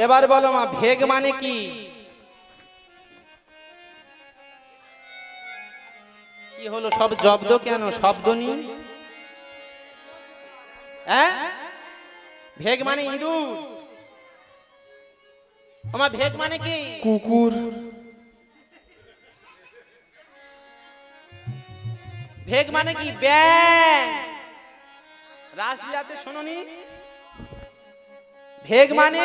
এবার বলো মা ভেগ মানে কি? কি হলো সব জব্দ কেন? শব্দ নি হ্যাঁ? ভেগ মানে ইঁদুর। আমার ভেগ মানে কি? কুকুর। ভেগ মানে কি? ব্যাং। রাসলীলাতে শোনোনি? ভেগ মানে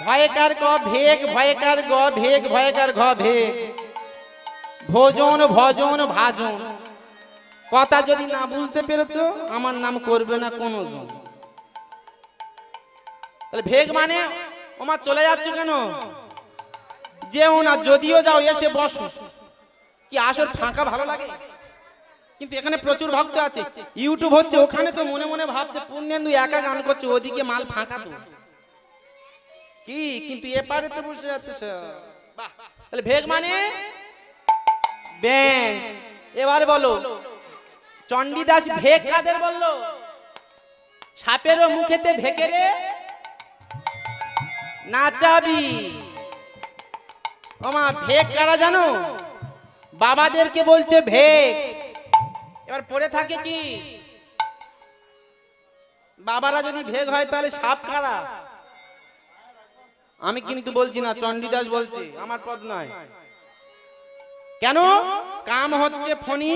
ভয়কার ক ভেগ, ভয়কার গ ভেগ, ভয়কার ঘ ভেগ, ভোজন ভজন ভাজন। কথা যদি না বুঝতে পেরেছো আমার নাম করবে না কোনো জন। তাহলে ভেগ মানে ওমা চলে যাচ্ছ কেন? যেও না, যদিও যাও এসে বসো। কি আসল ফাঁকা ভালো লাগে? কিন্তু এখানে প্রচুর ভক্ত আছে, ইউটিউব হচ্ছে, ওখানে তো মনে মনে ভাবছে পুণ্যেন্দু একা গান করছে, ওদিকে মাল ফাঁকা তো কি, কিন্তু এপারে তো বসে আছে সে। তাহলে ভেগ মানে ব্যাং। এবার বলো চণ্ডীদাস ভেগ কাদের বললো? সাপেরও মুখেতে ভেকেরে নাচাবি। ওমা ভেগ কারা জানো? বাবাদেরকে বলছে ভেগ। এবার পড়ে থাকে কি? বাবারা যদি ভেগ হয় তাহলে সাপ কারা? আমি কিন্তু বলছি না, চণ্ডীদাস বলছে, আমার পদ নয়। কেন? কাম হচ্ছে ফণি,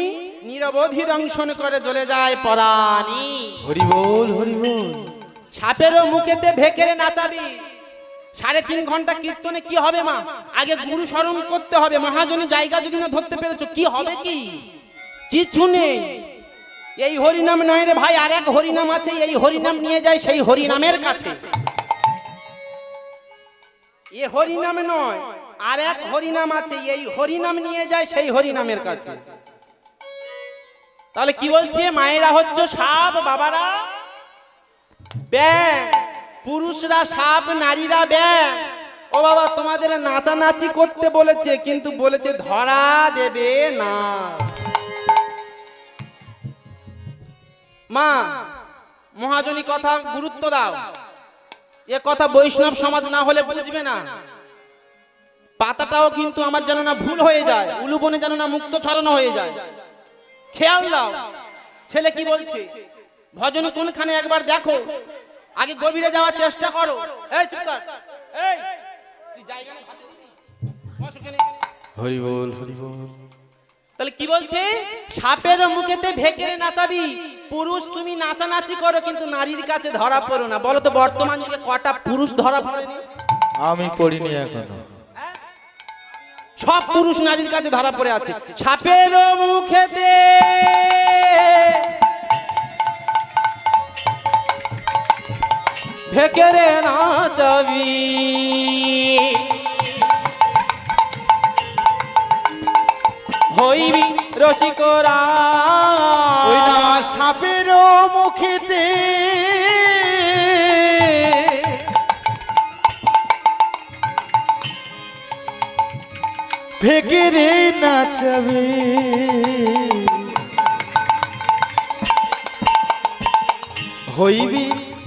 নিরবধি দংশন করে জ্বলে যায় পরাণী। হরি বল হরি বল। সাপেরও মুখেতে ভেকেরে নাচাবি। 3.5 ঘন্টা কীর্তনে কি হবে মা? আগে গুরু স্মরণ করতে হবে। মহাজনী জায়গা যদি না ধরতে পেরেছো কি হবে? কি কিছু নেই। এই হরিনাম নয় রে ভাই, আর এক হরিনাম আছে, এই হরিনাম নিয়ে যায় সেই হরিনামের কাছে। এ হরিনাম নয়, আর এক হরিনাম আছে, এই হরিনাম নিয়ে যায় সেই হরিনামের কাছে। তাহলে কি বলছে? মায়েরা হচ্ছে সাপ, বাবারা ব্যাং। পুরুষরা সাপ, নারীরা ব্যাং। ও বাবা তোমাদের নাচানাচি করতে বলেছে, কিন্তু বলেছে ধরা দেবে না। মা মহাজনী কথা গুরুত্ব দাও। এ কথা বৈষ্ণব সমাজ না হলে বুঝবে না। পাতাটাও কিন্তু আমার যেন না ভুল হয়ে যায়, উলুবনে যেন না মুক্ত ছড়ানো হয়ে যায়। খেয়াল দাও। ছেলে কি বলছে? ভজন কোনখানে একবার দেখো, আগে গভীরে যাওয়ার চেষ্টা করো। এই চুপ কর, এই তুই জায়গা না ভাতে দিবি, বস ওখানে। হরি বল হরি বল। তাহলে কি বলছে? সাপের মুখেতে ভেকেরে নাচাবি। পুরুষ তুমি নাচানাচি করো, কিন্তু নারীর কাছে ধরা পড়ো না। বলো তো বর্তমান যুগে কটা পুরুষ ধরা পড়েনি? আমি পড়িনি এখনো। সব পুরুষ নারীর কাছে ধরা পড়ে আছে। সাপের মুখেতে ভেকেরে নাচাবি, হইবি রসিকরা। ওই না সাপের মুখেতে ভেকেরে নাচাবে, হইবি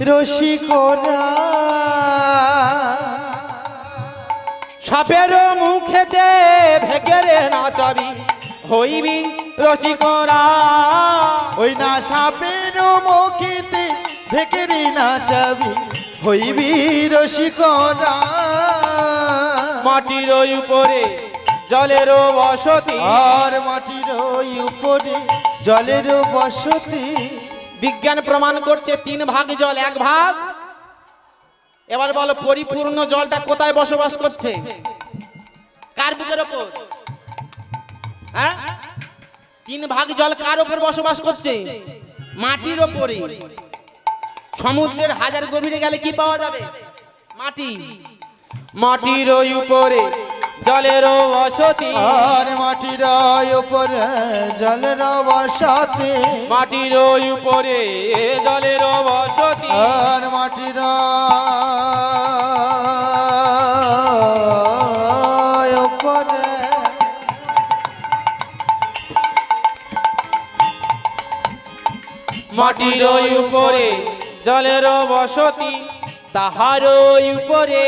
রসিকরা। সাপের মুখেতে ভেকেরে নাচাবি, হইবি রসিকরা। ওই না সাপের মুখেতে ভেকেরে নাচাবি, হইবি রসিকরা। মাটির উপরে জলের বসতি, আর মাটির উপরে জলের বসতি। বিজ্ঞান প্রমাণ করছে 3 ভাগ জল 1 ভাগ। এবার বলো পরিপূর্ণ জলটা কোথায় বসবাস করছে? কার বুকের উপর? হ্যাঁ, 3 ভাগ জল কার উপর বসবাস করছে? মাটির উপরে। সমুদ্রের হাজার গভীরে গেলে কি পাওয়া যাবে? মাটি। মাটির উপরে জলের বসতি, আর মাটির উপরে জলের বসতি। মাটির উপরে জলের বসতি, আর মাটির উপরে মাটির উপরে জলের বসতি। তাহার উপরে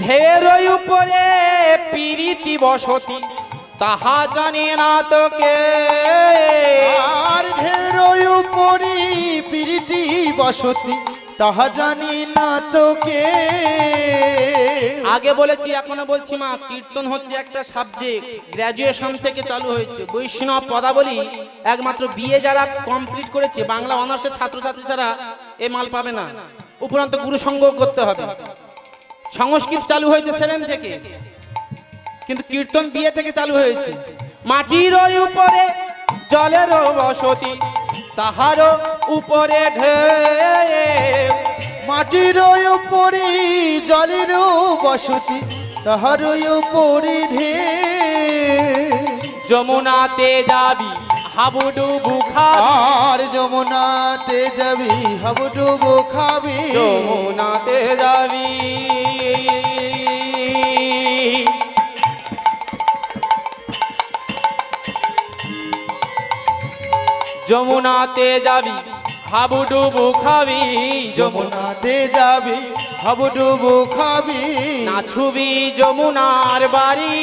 ঢের উপরে প্রীতি বসতি তাহা জানে না তোকে আর ঢের উপরি প্রীতি বসতি তাহা জানি না তোকে। আগে বলেছি এখনো বলছি মা, কীর্তন হচ্ছে একটা সাবজেক্ট, গ্র্যাজুয়েশন থেকে চালু হয়েছে। বৈষ্ণব পদাবলী একমাত্র বিএ যারা কমপ্লিট করেছে বাংলা অনার্সের ছাত্রছাত্রী ছাড়া এ মাল পাবে না, উপরন্ত গুরু সঙ্গ করতে হবে। সংস্কৃত চালু হয়েছে 7 থেকে, কিন্তু কীর্তন বিএ থেকে চালু হয়েছে। মাটির উপরে জলের বসতি তাহার উপরে ঢেউ, মাটির উপরি জলের বসতি তাহার উপরি ঢেউ। যমুনাতে যাবি হাবুডুবু খাবি, আর যমুনাতে যাবি হাবুডুবু খাবি। যমুনাতে যাবি যমুনাতে যাবি হাবুডুবু খাবি, যমুনাতে যাবি হাবুডুবু খাবি। নাচুবি যমুনার বাড়ি,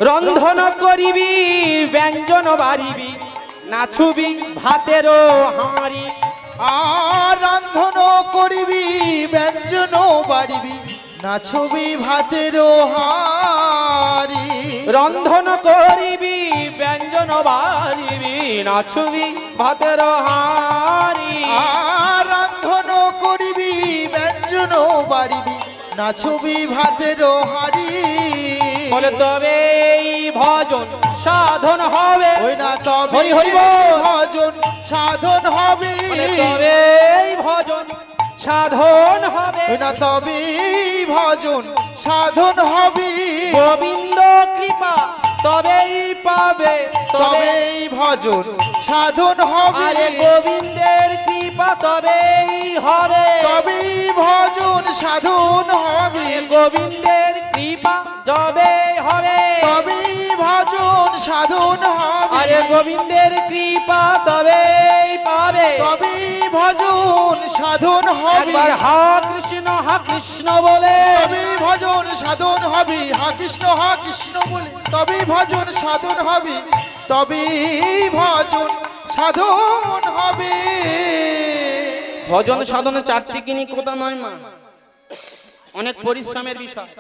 রন্ধন করিবি ব্যঞ্জন বাড়িবি, নাচুবি ভাতেরও হাঁড়ি। আর রান্ধন করিবি ব্যঞ্জন বাড়িবি নাচবি ভাতের হাড়ি। রন্ধন করিবি ব্যঞ্জন বাড়িবি, নাচুবি ভাতের হাঁড়ি। আর রান্ধন করিবি ব্যঞ্জন বাড়িবি নাচবি ভাতের হাড়ি। বলে তবে এই ভজন সাধন হবে, ওই না তবে হরি হরি বল। ভজন সাধন হবে। বলে তবে এই ভজন সাধন হবে, ওই না তবে ভজন সাধন হবে। গোবিন্দ কৃপা তবেই পাবে, তবেই ভজন সাধন হবে। আরে গোবিন্দের কৃপা তবেই হবে, তবেই ভজন সাধন হবে। গোবিন্দের কৃপা যবে হবে, তবেই ভজন সাধন হবে। আরে গোবিন্দের কৃপা তবেই পাবে, তবেই ভজন সাধন হবে। একবার হা কৃষ্ণ বলে তবেই ভজন সাধন হবে। হা কৃষ্ণ বলে তবেই ভজন সাধন হবে। তবেই ভজন সাধন হবে। ভজন সাধনে 4টি কিনি কথা নয় মা, অনেক পরিশ্রমের বিষয়।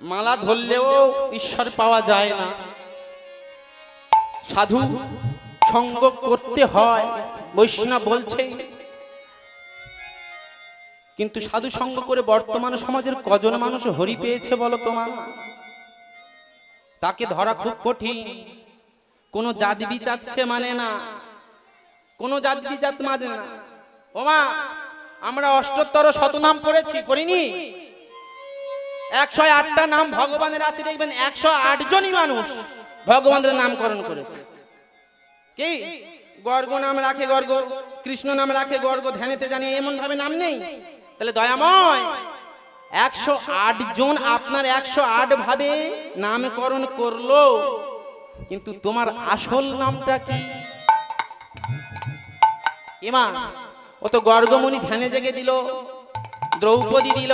মালা ধরলেও ঈশ্বর পাওয়া যায় না, সাধু সঙ্গ করতে হয়, বৈষ্ণব বলছে। কিন্তু সাধু সঙ্গ করে বর্তমান সমাজের কজন মানুষ হরি পেয়েছে বলো তোমার? তাকে ধরা খুব কঠিন। কোন জাত বিচাচ্ছে মানে না, কোন জাত বিচাত মানে না। ওমা আমরা 78 শতনাম পড়েছি, করিনি? 108টা নাম ভগবানের আছে, দেখবেন 108 জনই মানুষ ভগবানের নামকরণ করেছে। কি গর্গ নাম রাখে গর্গ, কৃষ্ণ নাম রাখে গর্গ, ধ্যানেতে জানি এমন ভাবে নাম নেই। তাহলে দয়াময় 108 জন আপনার 108 ভাবে নামকরণ করলো, কিন্তু তোমার আসল নামটা কি? এমা ও তো গর্গমুনি ধ্যানে জেগে দিল, দ্রৌপদী দিল,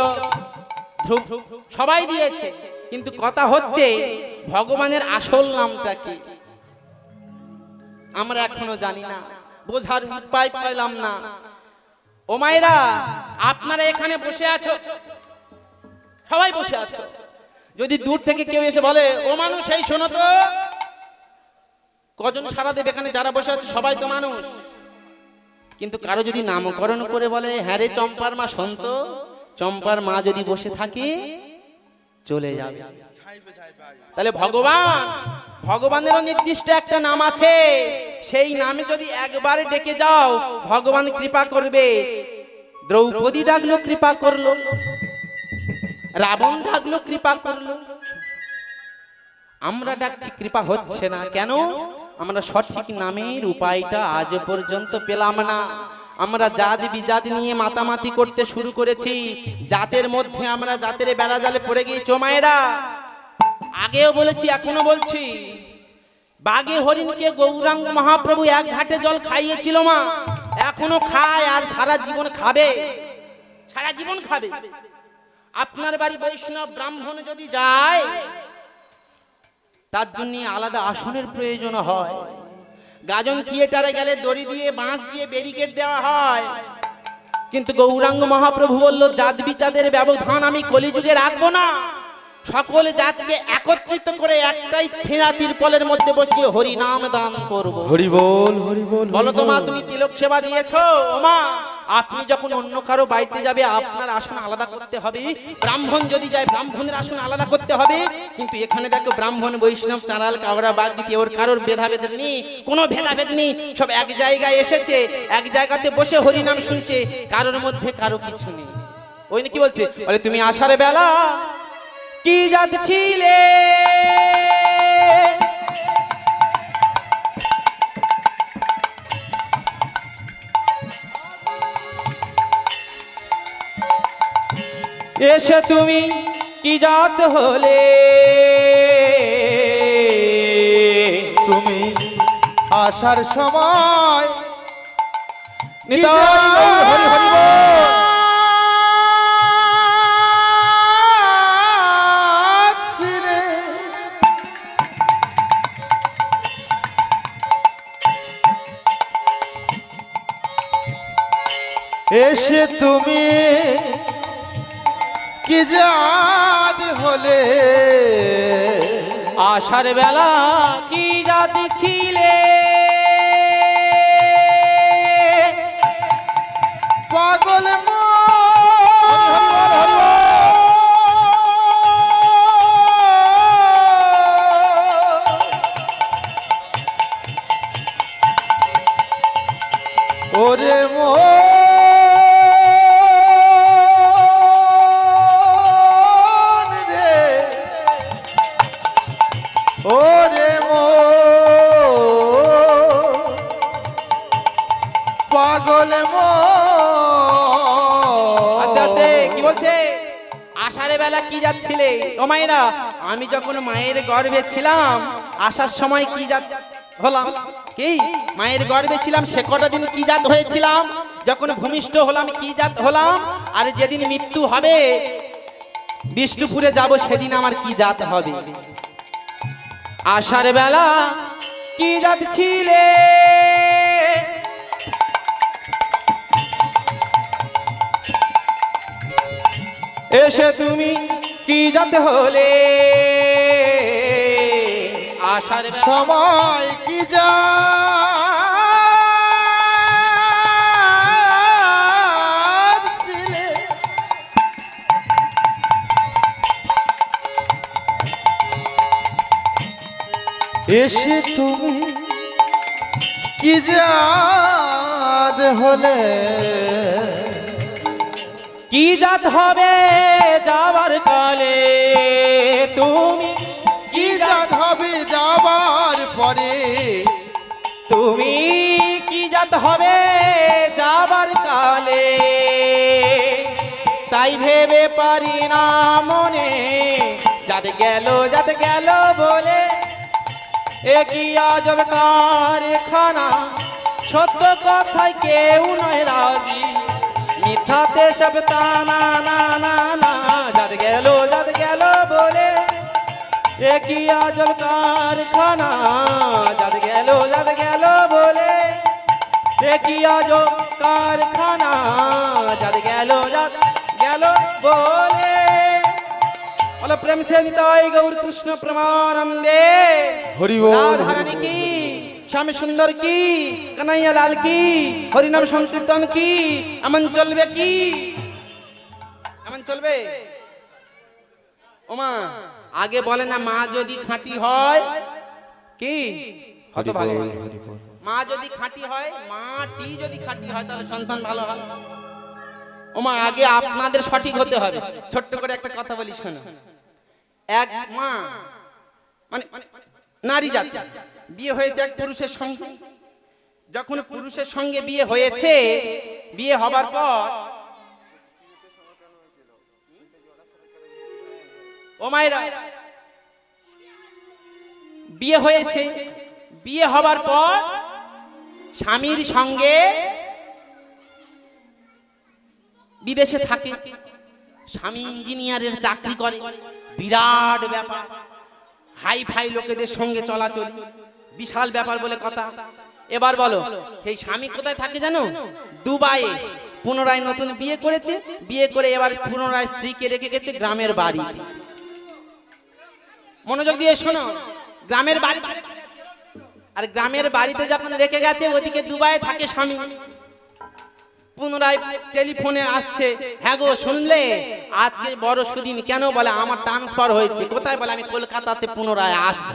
সবাই দিয়েছে, কিন্তু কথা হচ্ছে ভগবানের আসল নামটা কি আমরা এখনো জানি না, বোঝার উপায় পেলাম না। ও মায়েরা আপনারা এখানে বসে আছো, সবাই বসে আছো, যদি দূর থেকে কেউ এসে বলে ও মানুষ এই শোনো তো, কজন সারা দেবে? এখানে যারা বসে আছে সবাই তো মানুষ। কিন্তু কারো যদি নামকরণ করে বলে হ্যাঁ রে চম্পার মা শোন তো, চম্পার মা যদি বসে থাকে চলে যাবে। তাহলে ভগবানেরও নির্দিষ্ট একটা নাম আছে, সেই নামে যদি একবার ডেকে যাও ভগবান কৃপা করবে। দ্রৌপদী ডাকলো কৃপা করলো, রাবণ ডাকলো কৃপা করলো, আমরা ডাকছি কৃপা হচ্ছে না কেন? আমরা সঠিক নামের উপায়টা আজ পর্যন্ত পেলাম না। আমরা জাত বিজাত নিয়ে মাতামাতি করতে শুরু করেছি, জাতের মধ্যে আমরা জাতের বেড়া জালে পড়ে গিয়েছি। ও মায়েরা, আগেও বলেছি এখনো বলছি, বাঘে হরিণকে গৌরাঙ্গ মহাপ্রভু এক ঘাটে জল খাইয়েছিল মা, এখনো খায় আর সারা জীবন খাবে, সারা জীবন খাবে। আপনার বাড়ি বৈষ্ণব ব্রাহ্মণ যদি যায়, তার জন্য আলাদা আসনের প্রয়োজন হয়। গাজন থিয়েটারে গেলে দড়ি দিয়ে বাঁশ দিয়ে ব্যারিকেড দেওয়া হয়, কিন্তু গৌরাঙ্গ মহাপ্রভু বলল জাত বিচাদের ব্যবধান আমি কলিযুগে রাখবো না। সকল জাতকে একত্রিত করে একটাই ছেঁড়া তিরপলের মধ্যে বসিয়ে হরি নাম দান করবো। হরি বল, হরি বল। বলো তো মা, তুমি তিলক সেবা দিয়েছো? ও মা, আপনি যখন অন্য কারো বাড়িতে যাবে আপনার আসন আলাদা করতে হবে, ব্রাহ্মণ যদি যায় ব্রাহ্মণের আসন আলাদা করতে হবে। কিন্তু এখানে দেখো ব্রাহ্মণ বৈষ্ণব চাঁড়াল কাবরা বাগদি ওর কারোর ভেদাভেদ নেই, কোনো ভেদাভেদ নেই, সব এক জায়গায় এসেছে, এক জায়গাতে বসে হরি নাম শুনছে, কারোর মধ্যে কারো কিছু নেই। ওই না কি বলছে, বলে তুমি আসার বেলা কি জাত ছিলে, এসে তুমি কি জাত হলে, তুমি আসার সময় নিতাই গৌর হরি হরি বল। ছিলে। এসে তুমি কি জাত হলে, আসার বেলা কি জাতি ছিলে, পাগল ওরে মন রে, ওরে পাগল কি বলছে? আসার বেলা কি যাচ্ছিলে? ও মায়েরা, আমি যখন মায়ের গর্ভে ছিলাম আসার সময় কি জাত হলাম, কি মায়ের গর্ভে ছিলাম সে কটা দিন কি জাত হয়েছিলাম, যখন ভূমিষ্ঠ হলাম কি জাত হলাম, আর যেদিন মৃত্যু হবে বিষ্ণুপুরে যাব সেদিন আমার কি জাত হবে। আসার বেলা কি জাত ছিলে, এসে তুমি কি জাত হলে, আসার সময় কি জাত ছিলে, এসে তুমি কি জাত হলে, কি জাত হবে যাবার কালে, তুমি কি জাত হবে যাবার পরে, তুমি কি জাত হবে যাবার কালে, তাই ভেবে পারি না মনে, জাত গেল বলে এ কি আজব কারখানা, সত্য কথায় কেউ নয় রাজি, মিথ্যাতে সব তানা না না না, জাত গেল বলে এ কি আজব কারখানা, জাত গেল বলে এ কি আজব কারখানা, জাত গেল বলে। বলো প্রেম সে নিতাই গৌর কৃষ্ণ প্রেমানন্দে হরি বল, রাধা রানী কি, শ্যাম সুন্দর কি, কানাইয়া লাল কি, হরিনাম সংকীর্তন কি, এমন চলবে কি, এমন চলবে? ওমা, আগে বলে না মা যদি খাঁটি হয় কি, কত ভালো, মা যদি খাঁটি হয়, মাটি যদি খাঁটি হয় তাহলে সন্তান ভালো হয়। ওমা, আগে আপনাদের সঠিক হতে হবে। ছোট্ট করে একটা কথা বলি শোনো। এক মা মানে নারী জাতি বিয়ে হয়েছে এক পুরুষের সঙ্গে। যখন পুরুষের সঙ্গে বিয়ে হয়েছে, বিয়ে হবার পর ও মায়েরা, বিয়ে হয়েছে, বিয়ে হবার পর স্বামীর সঙ্গে বিদেশে থাকে। স্বামী ইঞ্জিনিয়ারের চাকরি করে, বিরাট ব্যাপার, হাই ফাই লোকেদের সঙ্গে চলাচল, বিশাল ব্যাপার বলে কথা। এবার বলো সেই স্বামী কোথায় থাকে জানো? দুবাইয়ে। পুনরায় নতুন বিয়ে করেছে, বিয়ে করে এবার পুনরায় স্ত্রীকে রেখে গেছে গ্রামের বাড়ি। মনোযোগ দিয়ে শোনো, গ্রামের বাড়ি, আর গ্রামের বাড়িতে যখন রেখে গেছে ওদিকে দুবাইয়ে থাকে স্বামী। পুনরায় টেলিফোনে আসছে, হ্যাঁ গো শুনলে আজকে বড় সুদিন, কেন? বলে আমার ট্রান্সফার হয়েছে। কোথায়? বলে আমি কলকাতাতে পুনরায় আসবো।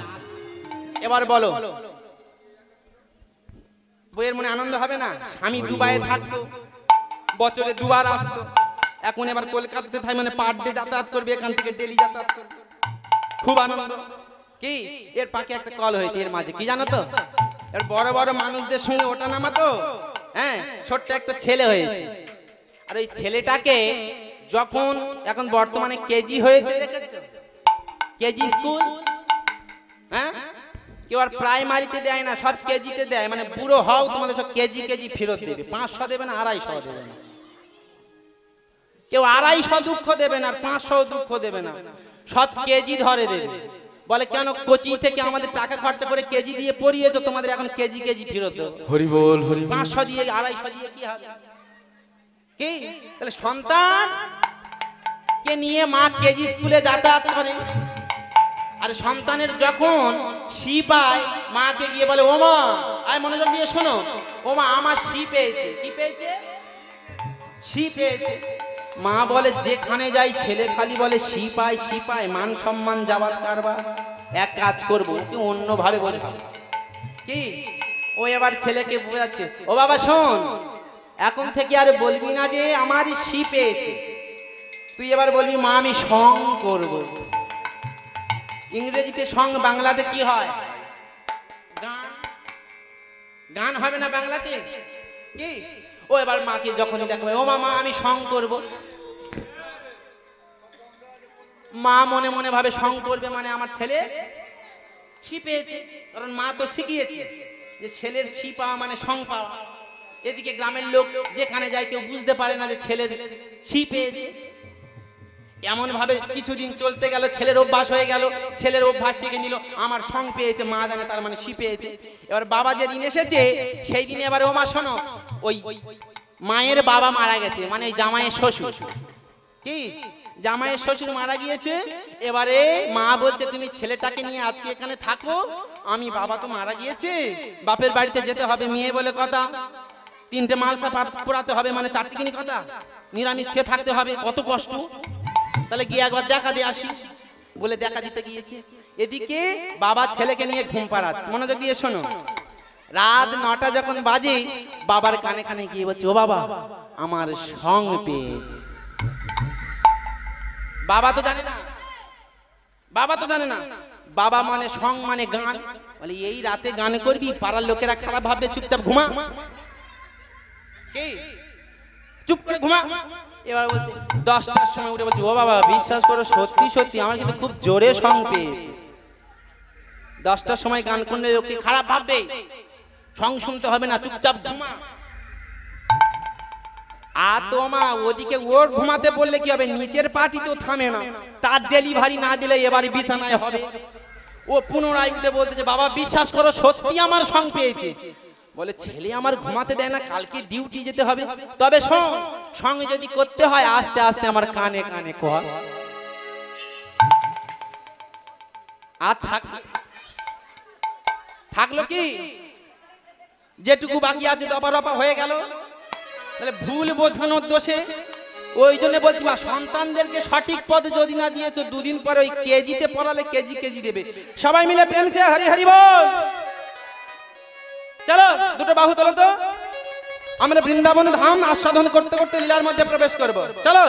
এবার বলো বইয়ের মনে আনন্দ হবে না? স্বামী দুবাইয়ে থাকতো, বছরে দুবার আসতো, এখন এবার কলকাতাতে থাকে, মানে পার ডে যাতায়াত করবে, এখান থেকে ডেলি যাতায়াত করবে, খুব আনন্দ। কি এর পাকে একটা কল হয়েছে এর মাঝে, কি জানো তো? এর বড় বড় মানুষদের সঙ্গে ওটা নামা তো, হ্যাঁ, ছোট্ট একটা ছেলে হয়েছে। আর এই ছেলেটাকে যখন এখন বর্তমানে কেজি হয়েছে, কেজি স্কুল, হ্যাঁ, কেউ আর প্রাইমারিতে দেয় না, সব কেজিতে দেয়। মানে বুড়ো হও তোমাদের সব কেজি কেজি ফেরত দেবে, 500 দেবে না, 250 দেবে না, কেউ 250 দুঃখ দেবে না, আর 500 দুঃখ দেবে না, সব কেজি ধরে দেবে। বলে কেন? কোচি থেকে আমাদের টাকা খরচা করে কেজি দিয়ে পড়িয়েছো, তোমাদের এখন কেজি কেজি ফেরত দেবো। হরি বল, হরি 500 দিয়ে 250 দিয়ে কি হবে? কি তাহলে সন্তান কে নিয়ে মা কেজি স্কুলে যাতায়াত করে, আর সন্তানের যখন শি পায় মাকে গিয়ে বলে ও মা, আয় মনোযোগ দিয়ে শোনো, ও মা আমার শি পেয়েছে। কি পেয়েছে? শি পেয়েছে। মা বলে যেখানে যাই ছেলে খালি বলে শি পায়, শি পায়, মান সম্মান যাবার কারবার। এক কাজ করবো, তুই অন্যভাবে বোঝাবো। কি ও এবার ছেলেকে বোঝাচ্ছে, ও বাবা শোন, এখন থেকে আর বলবি না যে আমার শি পেয়েছে, তুই এবার বলবি মা আমি সং করব। ইংরেজিতে সং, বাংলাতে কি হয়? গান। গান হবে না বাংলাতে? কি ও এবার মাকে যখনই দেখবে, ও মামা আমি সং করব, মা মনে মনে ভাবে সং করবে মানে আমার ছেলে শি পেয়েছে, কারণ মা তো শিখিয়েছে যে ছেলের শি পাওয়া মানে সং পাওয়া। এদিকে গ্রামের লোক যেখানে যায় কেউ বুঝতে পারে না যে ছেলের শি পেয়েছে। এমন ভাবে কিছুদিন চলতে গেল, ছেলের অভ্যাস হয়ে গেল, ছেলের অভ্যাস শিখে নিল আমার সং পেয়েছে, মা জানে তার মানে শি পেয়েছে। এবার বাবা যেদিন এসেছে সেই দিনে এবার ও মা শোনো, ওই মায়ের বাবা মারা গেছে, মানে জামাইয়ের শ্বশুর। কি জামাইয়ের শ্বশুর মারা গিয়েছে। এবারে মা বলছে তুমি ছেলেটাকে নিয়ে আজকে এখানে থাকো, আমি বাবা তো মারা গিয়েছে, বাপের বাড়িতে যেতে হবে। মেয়ে বলে কথা, 3টে মালসা পোড়াতে হবে, মানে 4 কিনি কথা, নিরামিষ খেয়ে থাকতে হবে, কত কষ্ট। তাহলে গিয়ে একবার দেখা দিয়ে আসি বলে দেখা দিতে গিয়েছে। এদিকে বাবা ছেলেকে নিয়ে ঘুম পাড়াচ্ছে। মনোযোগ দিয়ে শোনো, রাত 9টা যখন বাজে বাবার কানে কানে গিয়ে বলছে, ও বাবা আমার সং পেয়েছে। বাবা তো জানে না, বাবা তো জানে না, বাবা মানে সং মানে গান। বলে এই রাতে গান করবি, পাড়ার লোকেরা খারাপ ভাববে, চুপচাপ ঘুমা। কি চুপ করে ঘুমা। এবার বলছে 10টার সময় উঠে বলছে, ও বাবা বিশ্বাস করো সত্যি সত্যি আমার কিন্তু খুব জোরে সং পেয়েছে। 10টার সময় গান করলে লোকে খারাপ ভাববে, সং শুনতে হবে না, চুপচাপ ঘুমা। আর তো মা ওদিকে ওর ঘুমাতে বললে কি হবে, নিচের পার্টি তো থামে না, তার ডেলিভারি না দিলে এবার বিছানায় হবে। ও পুনরায় উঠে বলতেছে, বাবা বিশ্বাস করো সত্যি আমার সং পেয়েছে। বলে ছেলে আমার ঘুমাতে দেয় না, কালকে ডিউটি যেতে হবে। তবে শোন, সঙ্গে যদি করতে হয় আস্তে আস্তে আমার কানে কানে কর। আর থাকলো কি, যেটুকু বাকি আছে দফা রফা হয়ে গেল। তাহলে ভুল বোঝানোর দোষে ওই জন্য বলছি, মা সন্তানদেরকে সঠিক পথে যদি না দিয়েছো, 2 দিন পরে ওই কেজিতে পড়ালে কেজি কেজি দেবে। সবাই মিলে প্রেম সে হরি হরি বল। চলো দুটো বাহু তোলো তো, আমরা বৃন্দাবন ধাম আস্বাদন করতে করতে লীলার মধ্যে প্রবেশ করব। চলো।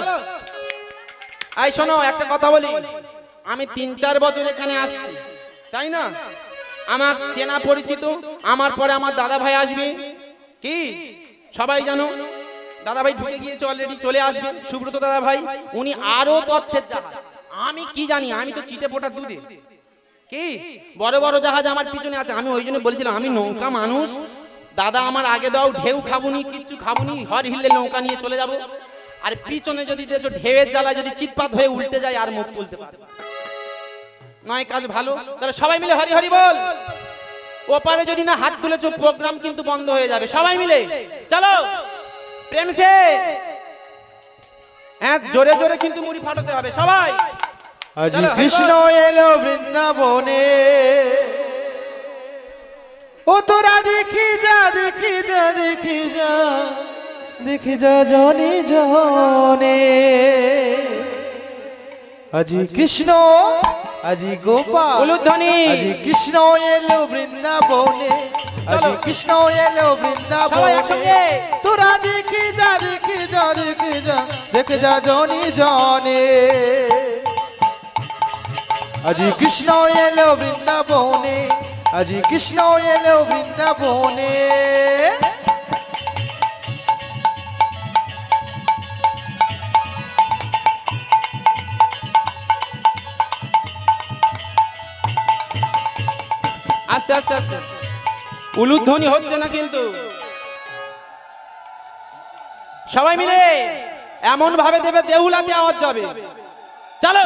আই শোনো একটা কথা বলি, আমি 3-4 বছর এখানে আসছি, তাই না? আমার চেনা পরিচিত, আমার পরে আমার দাদা ভাই আসবে, কি সবাই জানো দাদা ভাই ঢুকে গিয়েছে অলরেডি, চলে আসবে সুব্রত দাদা ভাই, উনি আরো তথ্যের জাহাজ। আমি কি জানি, আমি তো চিটে পোটা দুধে, কি বড় বড় জাহাজ আমার পিছনে আছে। আমি ওই জন্য বলেছিলাম আমি নৌকা মানুষ, দাদা আমার আগে দাও, ঢেউ খাবুনি, কিচ্ছু খাবুনি, হর হিললে নৌকা নিয়ে চলে যাব। আর পিছনে যদি দেখো ঢেউয়ের জ্বালা যদি চিৎপাত হয়ে উল্টে যায় আর মুখ তুলতে পারবে নয়, কাজ ভালো। তাহলে সবাই মিলে হরি হরি বল। ওপারে যদি না হাত তুলেছো প্রোগ্রাম কিন্তু বন্ধ হয়ে যাবে। সবাই মিলে চলো প্রেম সে, হ্যাঁ জোরে জোরে কিন্তু মুড়ি ফাটাতে হবে সবাই। আজি কৃষ্ণ এলো বৃন্দাবনে, ও তোরা দেখি যা দেখি যা দেখি যা দেখি যা জনে জনে। আজি কৃষ্ণ আজি গোপাল উলুধ্বনি, আজি কৃষ্ণ এলো বৃন্দাবনে, আজি কৃষ্ণ এলো সবাই বৃন্দাবনে, একসঙ্গে তোরা দেখি যা দেখি যা দেখি যা দেখি যা জনি জনে। আজি কৃষ্ণ এলো বৃন্দাবনে, আজি কৃষ্ণ এলো বৃন্দাবনে। আস্তে আস্তে আস্তে, উলুধ্বনি হচ্ছে না কিন্তু। সবাই মিলে এমন ভাবে দেবে দেহুলাতে আওয়াজ যাবে। চলো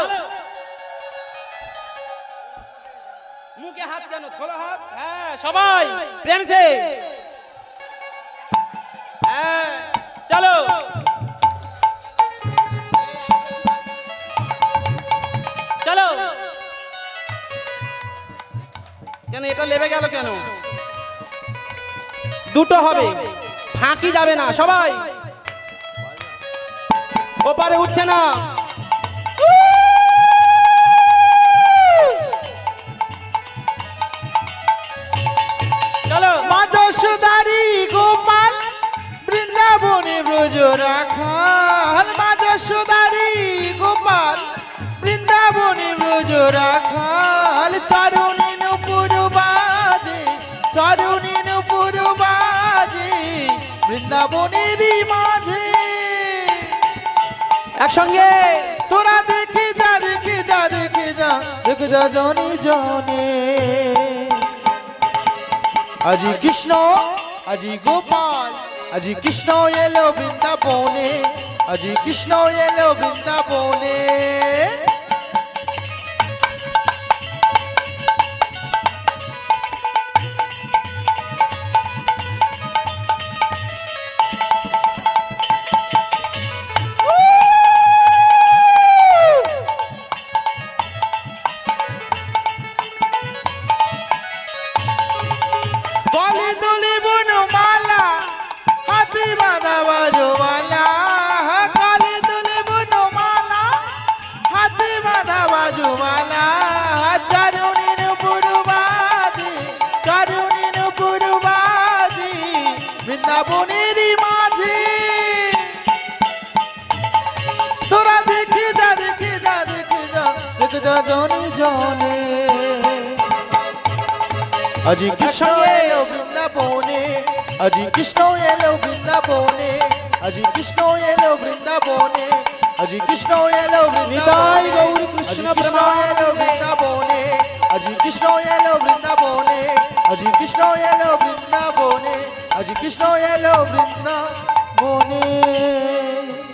মুখে হাত কেন, খোলা হাত, হ্যাঁ সবাই প্রেম সে, হ্যাঁ চলো। চলো কেন এটা লেবে গেল কেন? দুটো হবে, ফাঁকি যাবে না। সবাই ওপারে উঠছে না, চলো। মা যশোদারি গোপাল বৃন্দাবনে ব্রজ রাখাল, মা যশোদারি গোপাল বৃন্দাবনে ব্রজ রাখাল। চারুণী নুপুর বাজে, চারুণী নুপুর বাজে বৃন্দাবনেরই মাঝে। একসঙ্গে তোরা দেখে যা দেখে যা দেখে যা দেখে যা জনে জনে। আজি কৃষ্ণ আজি গোপাল, আজি কৃষ্ণ এলো বৃন্দাবনে, আজি কৃষ্ণ এলো বৃন্দাবনে। গলে দোলে বনমালা, হাতে বাঁধা বাজোমালা, গলে দোলে বনমালা, হাতে বাঁধা বাজোমালা। চারুণী নুপুর বাজে, চারুণী নুপুর বাজে বৃন্দাবনেরই মাঝে। তোরা দেখে যা দেখে যা দেখে যা দেখে যা জনে জনে। আজি কৃষ্ণ এলো বৃন্দাবনে, আজি কৃষ্ণ এলো বৃন্দাবনে, আজি কৃষ্ণ এলো বৃন্দাবনে, আজি কৃষ্ণ এলো নিতাই বৃন্দাবনে, গৌর কৃষ্ণ আজি কৃষ্ণ এলো বৃন্দাবনে, আজি কৃষ্ণ এলো বৃন্দাবনে, আজি কৃষ্ণ এলো বৃন্দাবনে, আজি কৃষ্ণ এলো বৃন্দাবনে।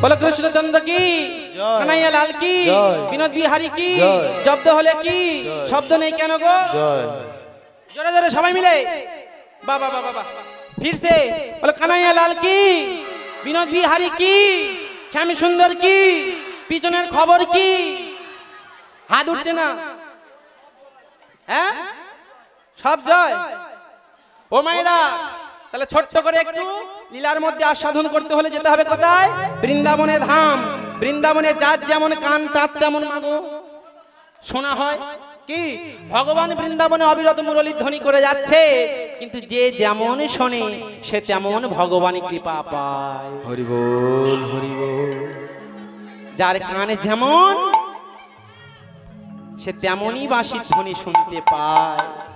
বলো কৃষ্ণচন্দ্র কি, জয়। কানাইয়া লাল কি, জয়। বিনোদ বিহারী কি, জয়। জব্দ হলে কি, শব্দ নেই কেন গো? জয়। জোরে জোরে সবাই মিলে বাবা বাবা বাবা ফিরছে। বলো কানাইয়া লাল কি, বিনোদ বিহারী কি, শ্যামী সুন্দর কি, পিছনের খবর কি? হাত উঠছে না, হ্যাঁ সব জয়। ও মায়েরা তাহলে ছোট্ট করে একটু লীলার মধ্যে আস্বাদন করতে হলে যেতে হবে কোথায়? বৃন্দাবনে ধাম। বৃন্দাবনে যার যেমন কান তার তেমন মাগো শোনা হয়। কি ভগবান বৃন্দাবনে অবিরত মুরলী ধ্বনি করে যাচ্ছে, কিন্তু যে যেমন শোনে সে তেমন ভগবান কৃপা পায়। হরি বল হরি বল। যার কানে যেমন সে তেমনই বাঁশির ধ্বনি শুনতে পায়।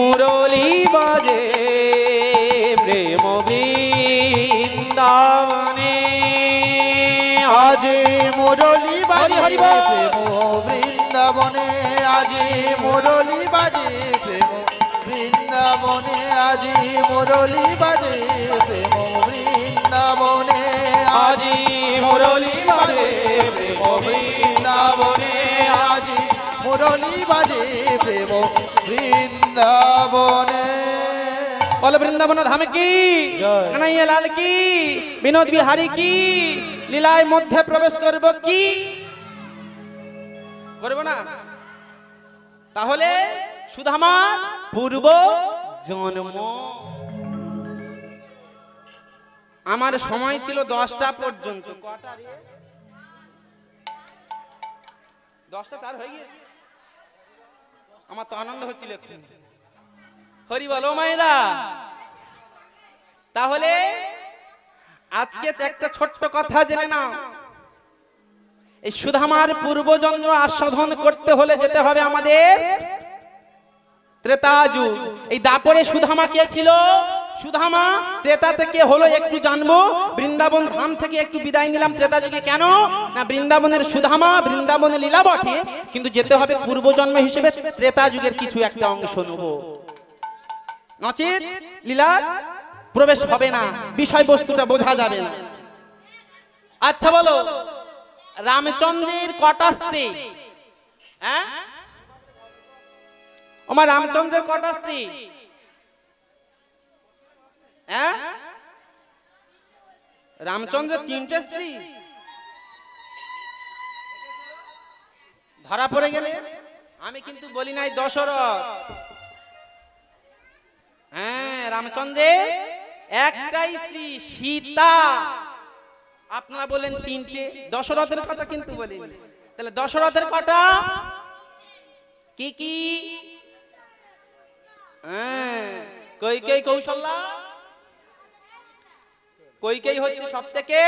মুরলি বাজে প্রেম বৃন্দাবনে আজি মুরলি বাজে হরি বল। প্রেম বৃন্দাবনে আজি মুরলি বাজে প্রেম বৃন্দাবনে আজি মুরলি বাজে প্রেম বৃন্দাবনে আজি মুরলি বাজে প্রেম বৃন্দাবনে আজি মুরলি বাজে প্রেম বৃন্দাবনে। বল বৃন্দাবন ধাম কি, জয়। কানাইয়া লাল কি, বিনোদ বিহারী কি, লীলায় মধ্যে প্রবেশ করব কি করব না? তাহলে সুধামা পূর্ব জন্ম। আমার সময় ছিল 10টা পর্যন্ত। 10টা 4 হয়ে গিয়েছে। আমার তো আনন্দ হচ্ছিল একটু। হরি বলো মায়েরা। তাহলে আজকে একটা ছোট্ট কথা জেনে নাও। এই সুধামার পূর্বজন্ম আস্বাদন করতে হলে যেতে হবে আমাদের ত্রেতা যুগ। এই দাপরে সুধামা কে ছিল? সুধামা ত্রেতা থেকে হলো একটু জানবো। বৃন্দাবন ধাম থেকে একটু বিদায় নিলাম ত্রেতা যুগে। কেন না, বৃন্দাবনের সুধামা বৃন্দাবনের লীলা বটে, কিন্তু যেতে হবে পূর্বজন্ম হিসেবে ত্রেতা যুগের কিছু একটা অংশ নেব, নচেত লীলা প্রবেশ হবে না, বিষয়বস্তুটা বোঝা যাবে না। আচ্ছা বলো, রামচন্দ্রের কটা স্ত্রী? হ্যাঁ, আমার রামচন্দ্রের কটা স্ত্রী? হ্যাঁ, রামচন্দ্রের 3টে স্ত্রী। ধরা পড়ে গেলে আমি কিন্তু বলি নাই দশরথ। হ্যাঁ, রামচন্দ্রের একটাই স্ত্রী সীতা। আপনারা বলেন 3টে, দশরথের কথা কিন্তু বলিনি। তাহলে দশরথের কটা? কি কি? হ্যাঁ, কৈকেয়ী, কৌশল্যা। কৈকেয়ী হচ্ছে সবথেকে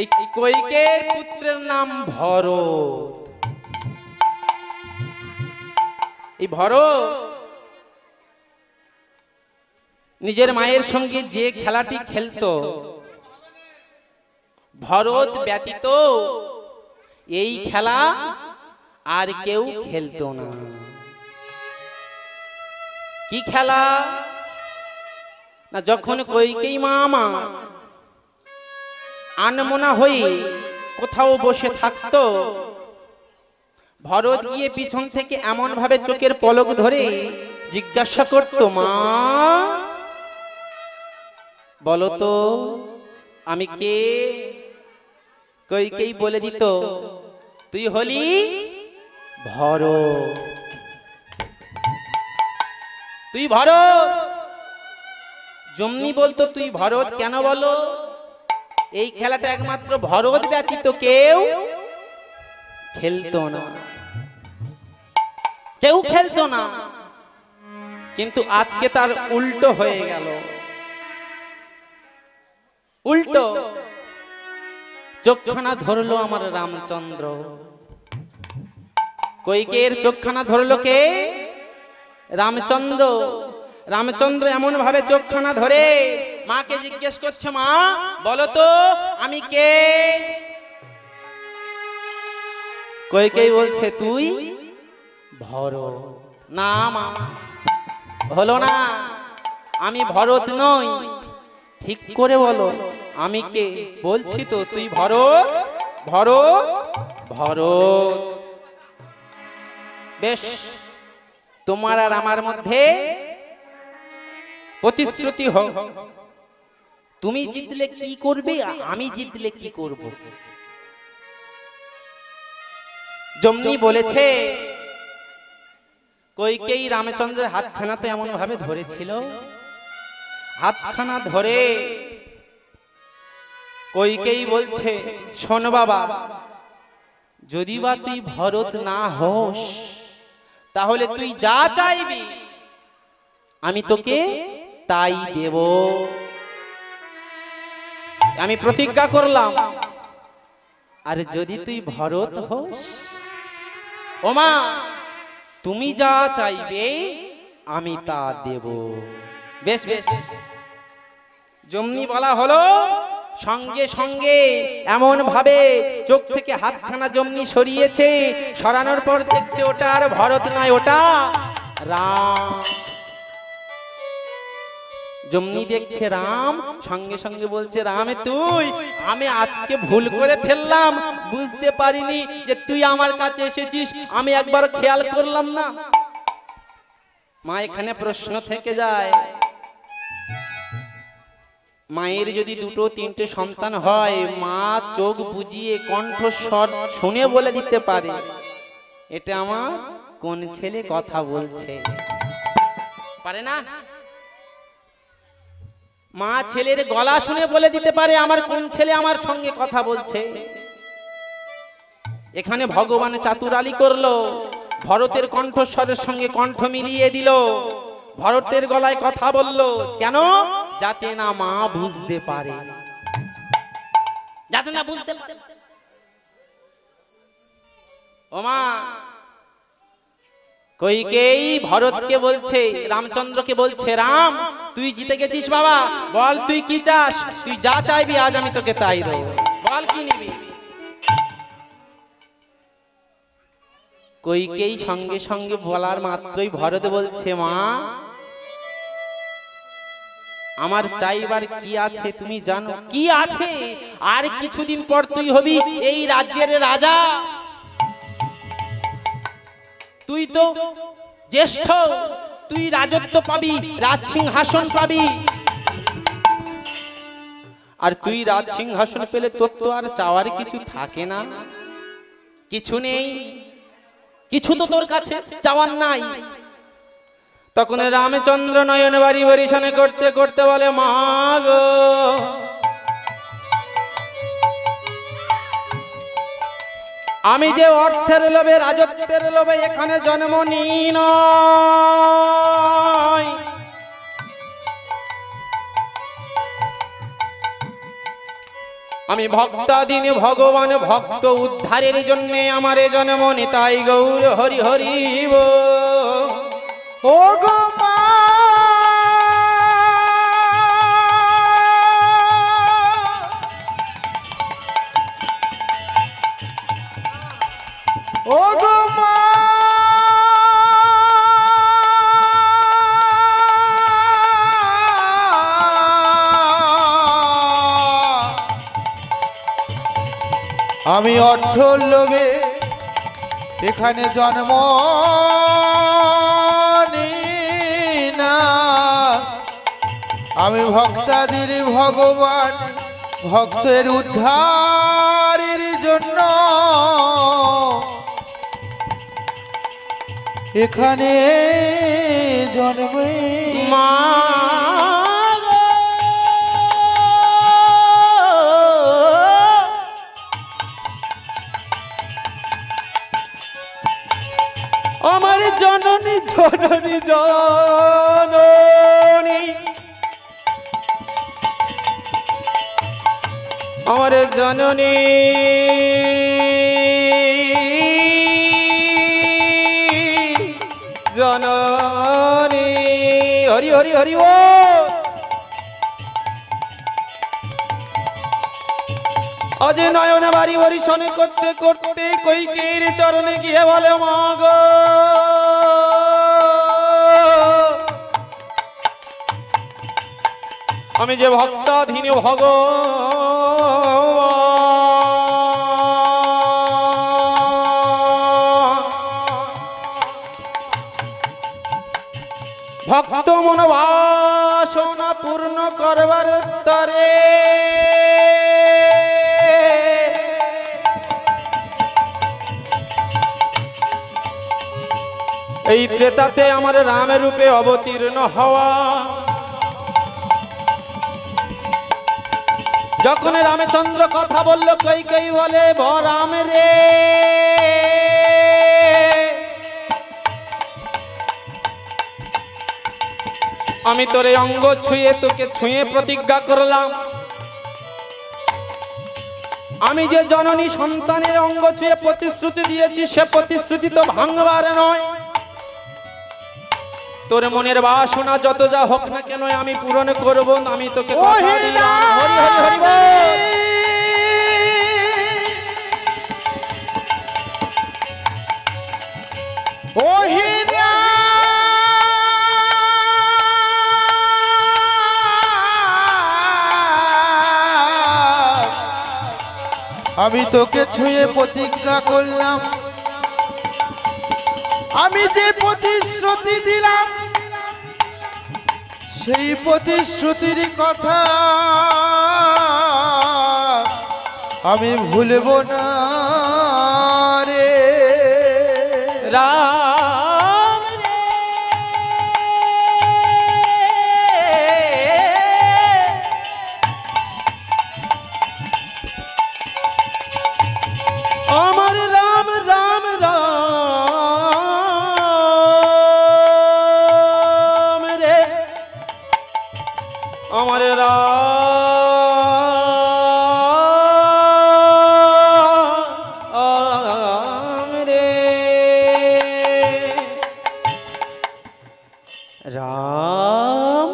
এই কৈকেয়ীর পুত্রের নাম ভরত। এই ভরত নিজের মায়ের সঙ্গে যে খেলাটি খেলতো, ভরত ব্যতীত এই খেলা আর কেউ খেলতো না। কি খেলা না, যখন কৈকেয়ী মা আনমনা হয়ে কোথাও বসে থাকতো, ভরত গিয়ে পিছন থেকে এমন ভাবে চোখের পলক ধরে জিজ্ঞাসা করত, মা বলো তো আমি কে? কৈকেয়ী বলে দিত, তুই হলি ভরত, তুই ভরত। যেমনি বলতো তুই ভরত কেন বলো, এই খেলাটা একমাত্র ভরত ব্যতীত কেউ খেলতো না, কেউ খেলতো না। কিন্তু আজকে তার উল্টো হয়ে গেল। উল্টো চোখখানা ধরলো আমার রামচন্দ্র। কৈকেয়ীর চোখখানা ধরলো কে? রামচন্দ্র। রামচন্দ্র এমন ভাবে চোখখানা ধরে মাকে জিজ্ঞেস করছে, মা বলো তো আমি কে? কৈকেয়ী বলছে, তুই ভরত। না মা, হলো না, আমি ভরত নই। ঠিক করে বলো আমি কে? বলছি তো, তুই ভরত, ভরত, ভরত। বেশ, তোমার আর আমার মধ্যে প্রতিশ্রুতি হোক, তুমি জিতলে কি করবে, আমি জিতলে কি করব। যেমনি বলেছে, কৈকেয়ী রামচন্দ্রের হাতখানা তো এমন ভাবে ধরেছিল, হাতখানা ধরে কৈকেয়ী বলছে, শোন বাবা, যদি বা তুই ভরত না হোস, তাহলে তুই যা চাইবি আমি তোকে তাই দেব। আমি প্রতিজ্ঞা করলাম, আর যদি তুই ভরত হোস, ওমা তুমি যা চাইবে আমি তা দেব। বেশ বেশ। যেমনি বলা হলো সঙ্গে সঙ্গে এমন ভাবে চোখ থেকে হাতখানা যেমনি সরিয়েছে, সরানোর পর দেখছে ওটা আর ভরত নয়, ওটা রাম। যেমনি দেখছে রাম, সঙ্গে সঙ্গে বলছে রামে তুই, আমি আজকে ভুল করে ফেললাম, বুঝতে পারিনি যে তুই আমার কাছে এসেছিস, আমি একবার খেয়াল করলাম না। মা এখানে প্রশ্ন থেকে যায়, মায়ের যদি দুটো তিনটে সন্তান হয়, মা চোখ বুজিয়ে কণ্ঠস্বর শুনে বলে দিতে পারে এটা আমার কোন ছেলে কথা বলছে, পারে না? মা ছেলের গলা শুনে বলে দিতে পারে আমার কোন ছেলে আমার সঙ্গে কথা বলছে। এখানে ভগবান চাতুরালি করলো, ভরতের কণ্ঠস্বরের সঙ্গে কণ্ঠ মিলিয়ে দিল, ভরতের গলায় কথা বলল, কেন? যাতে না মা বুঝতে পারে, যাতে না বুঝতে পারে। ও মা, কইকেয়ী ভরতকে বলছে, রামচন্দ্রকে বলছে, রাম তুই জিতে গেছিস বাবা, বল তুই কি চাস, তুই যা চাইবি আজ আমি তোকে তাই দেব, বল কি নিবি। কইকেয়ী সঙ্গে সঙ্গে বলার মাত্রই ভরত বলছে, মা আমার চাইবার কি আছে তুমি জানো? কি আছে? আর কিছুদিন পর তুই হবি এই রাজ্যের রাজা, তুই তো জ্যেষ্ঠ, তুই রাজত্ব পাবি, রাজসিংহাসন পাবি। আর তুই রাজসিংহাসন পেলে তোর তো আর চাওয়ার কিছু থাকে না, কিছু নেই, কিছু তো তোর কাছে চাওয়ার নাই। তখন রামচন্দ্র নয়ন বাড়ি বরিশানে করতে করতে বলে, মা গো আমি যে অর্থের লোভে, রাজত্বের লোভে এখানে জন্ম নিই নয়, আমি ভক্তাধীন ভগবান ভক্ত উদ্ধারের জন্য আমার জন্ম নিতাই গৌর হরি হরি বল। ও গো মা, ও গো মা, আমি অর্থ লোভে এখানে জন্ম নিই না, আমি ভক্তাদের ভগবান ভক্তের উদ্ধারের জন্য এখানে জন্মে। মা আমার জননী জননী জননী, আমার জননী জননী, হরি হরি হরি ও। আজ নয়ন বাড়ি বরিশানে করতে করতে কইকেয়ীর চরণে গিয়ে বলে, মা গো আমি যে ভক্তাধীন ভক্ত মনোবাসনা পূর্ণ করবার তরে এই ত্রেতাতে আমার রামের রূপে অবতীর্ণ হওয়া। যখন রামচন্দ্র কথা বলল, কইকেয়ী বলে, রাম রে আমি তোর অঙ্গ ছুঁয়ে তোকে ছুঁয়ে প্রতিজ্ঞা করলাম, আমি যে জননী সন্তানের অঙ্গ ছুঁয়ে প্রতিশ্রুতি দিয়েছি সে প্রতিশ্রুতি তো ভাঙবার নয়। তোর মনের বাসনা যত যা হোক না কেন আমি পূরণ করব, আমি তোকে কথা দিলাম। হরি হরি হরি বল। ও হীরা আমি তোকে ছুঁয়ে প্রতিজ্ঞা করলাম, আমি যে প্রতিশ্রুতি দিলাম সেই প্রতিশ্রুতির কথা আমি ভুলব না রে রাম রে। আমার রাম রাম রাম রে, আমার রাম রে। রাম,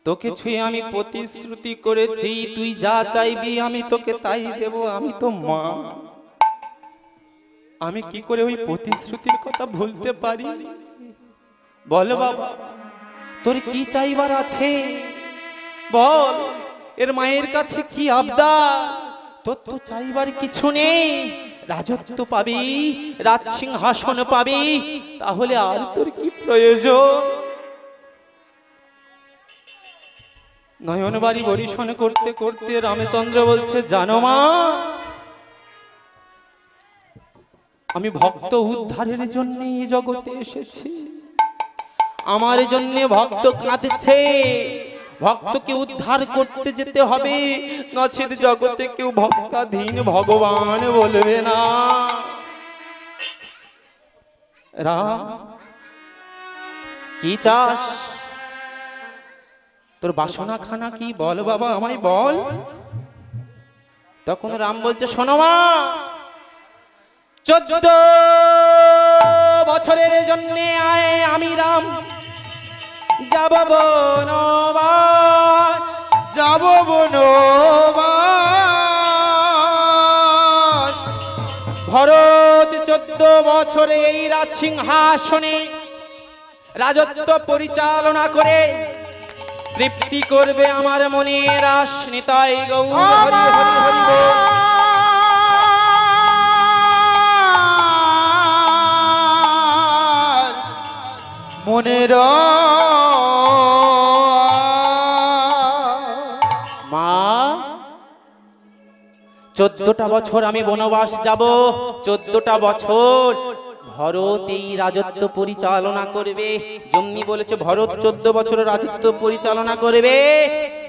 তোকে ছুঁয়ে আমি প্রতিশ্রুতি করেছি, তুই যা চাইবি আমি তোকে তাই দেব। আমি তো মা, আমি কি করে ওই প্রতিশ্রুতির কথা ভুলতে পারি? বল বাবা, তোর কি চাইবার আছে বল। এর মায়ের কাছে কি আবদার? তোর তো চাইবার কিছু নেই। রাজত্ব পাবি, রাজ সিংহাসন পাবি, তাহলে আর তোর কি প্রয়োজন? নয়নবাড়ি বরিশন করতে করতে রামচন্দ্র বলছে, জানো মা, আমি ভক্ত উদ্ধারের জন্য এই জগতে এসেছি। আমার জন্য ভক্ত কাঁদছে, ভক্তকে উদ্ধার করতে যেতে হবে, নচেত জগতে কেউ ভক্তাধীন ভগবান বলবে না। রাম, কি চাস? তোর বাসনা খানা কি বল বাবা, আমায় বল। তখন রাম বলছে, শোনো মা, 14 বছরের জন্য আয় আমি রাম যাব বনবাস, যাব বনবাস। ভরত 14 বছরে এই রাজ সিংহাসনে রাজত্ব পরিচালনা করে তৃপ্তি করবে আমার মনের আশ। নিতাই গৌর হরি হরি হরি বল। মনের মা, 14টা বছর আমি বনবাস যাব, 14টা বছর ভরত এই রাজত্ব পরিচালনা করবে। জম্মি বলেছে ভরত 14 বছর রাজত্ব পরিচালনা করবে।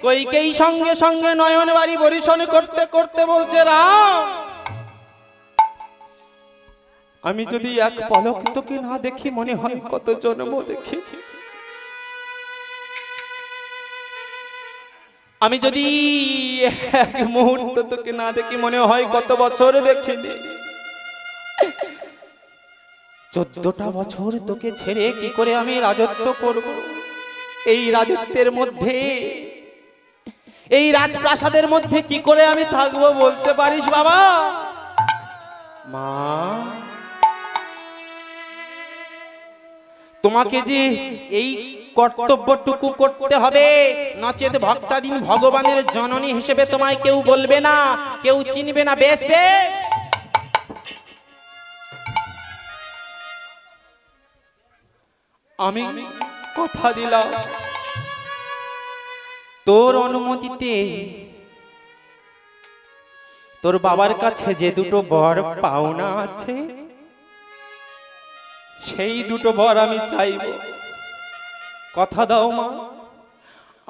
কইকেই সঙ্গে সঙ্গে নয়নবাড়ি বরিশন করতে করতে বলছে, রাম, আমি যদি এক পলক তোকে না দেখি মনে হয় কত জন্ম দেখি। আমি যদি এক মুহূর্ত তোকে না দেখি মনে হয় কত বছর দেখিনি। 14টা বছর তোকে ছেড়ে কি করে আমি রাজত্ব করব? এই রাজত্বের মধ্যে, এই রাজপ্রাসাদের মধ্যে কি করে আমি থাকবো বলতে পারিস বাবা? মা, তোমাকে যে এই কর্তব্যটুকু করতে হবে, নচেত ভক্তাধীন ভগবানের জননী হিসেবে তোমায় কেউ বলবে না, কেউ চিনবে না। বেশ বেশ, আমি কথা দিলাম, তোর অনুমতিতে তোর বাবার কাছে যে দুটো বর পাওনা আছে সেই দুটো বর আমি চাইব। কথা দাও মা,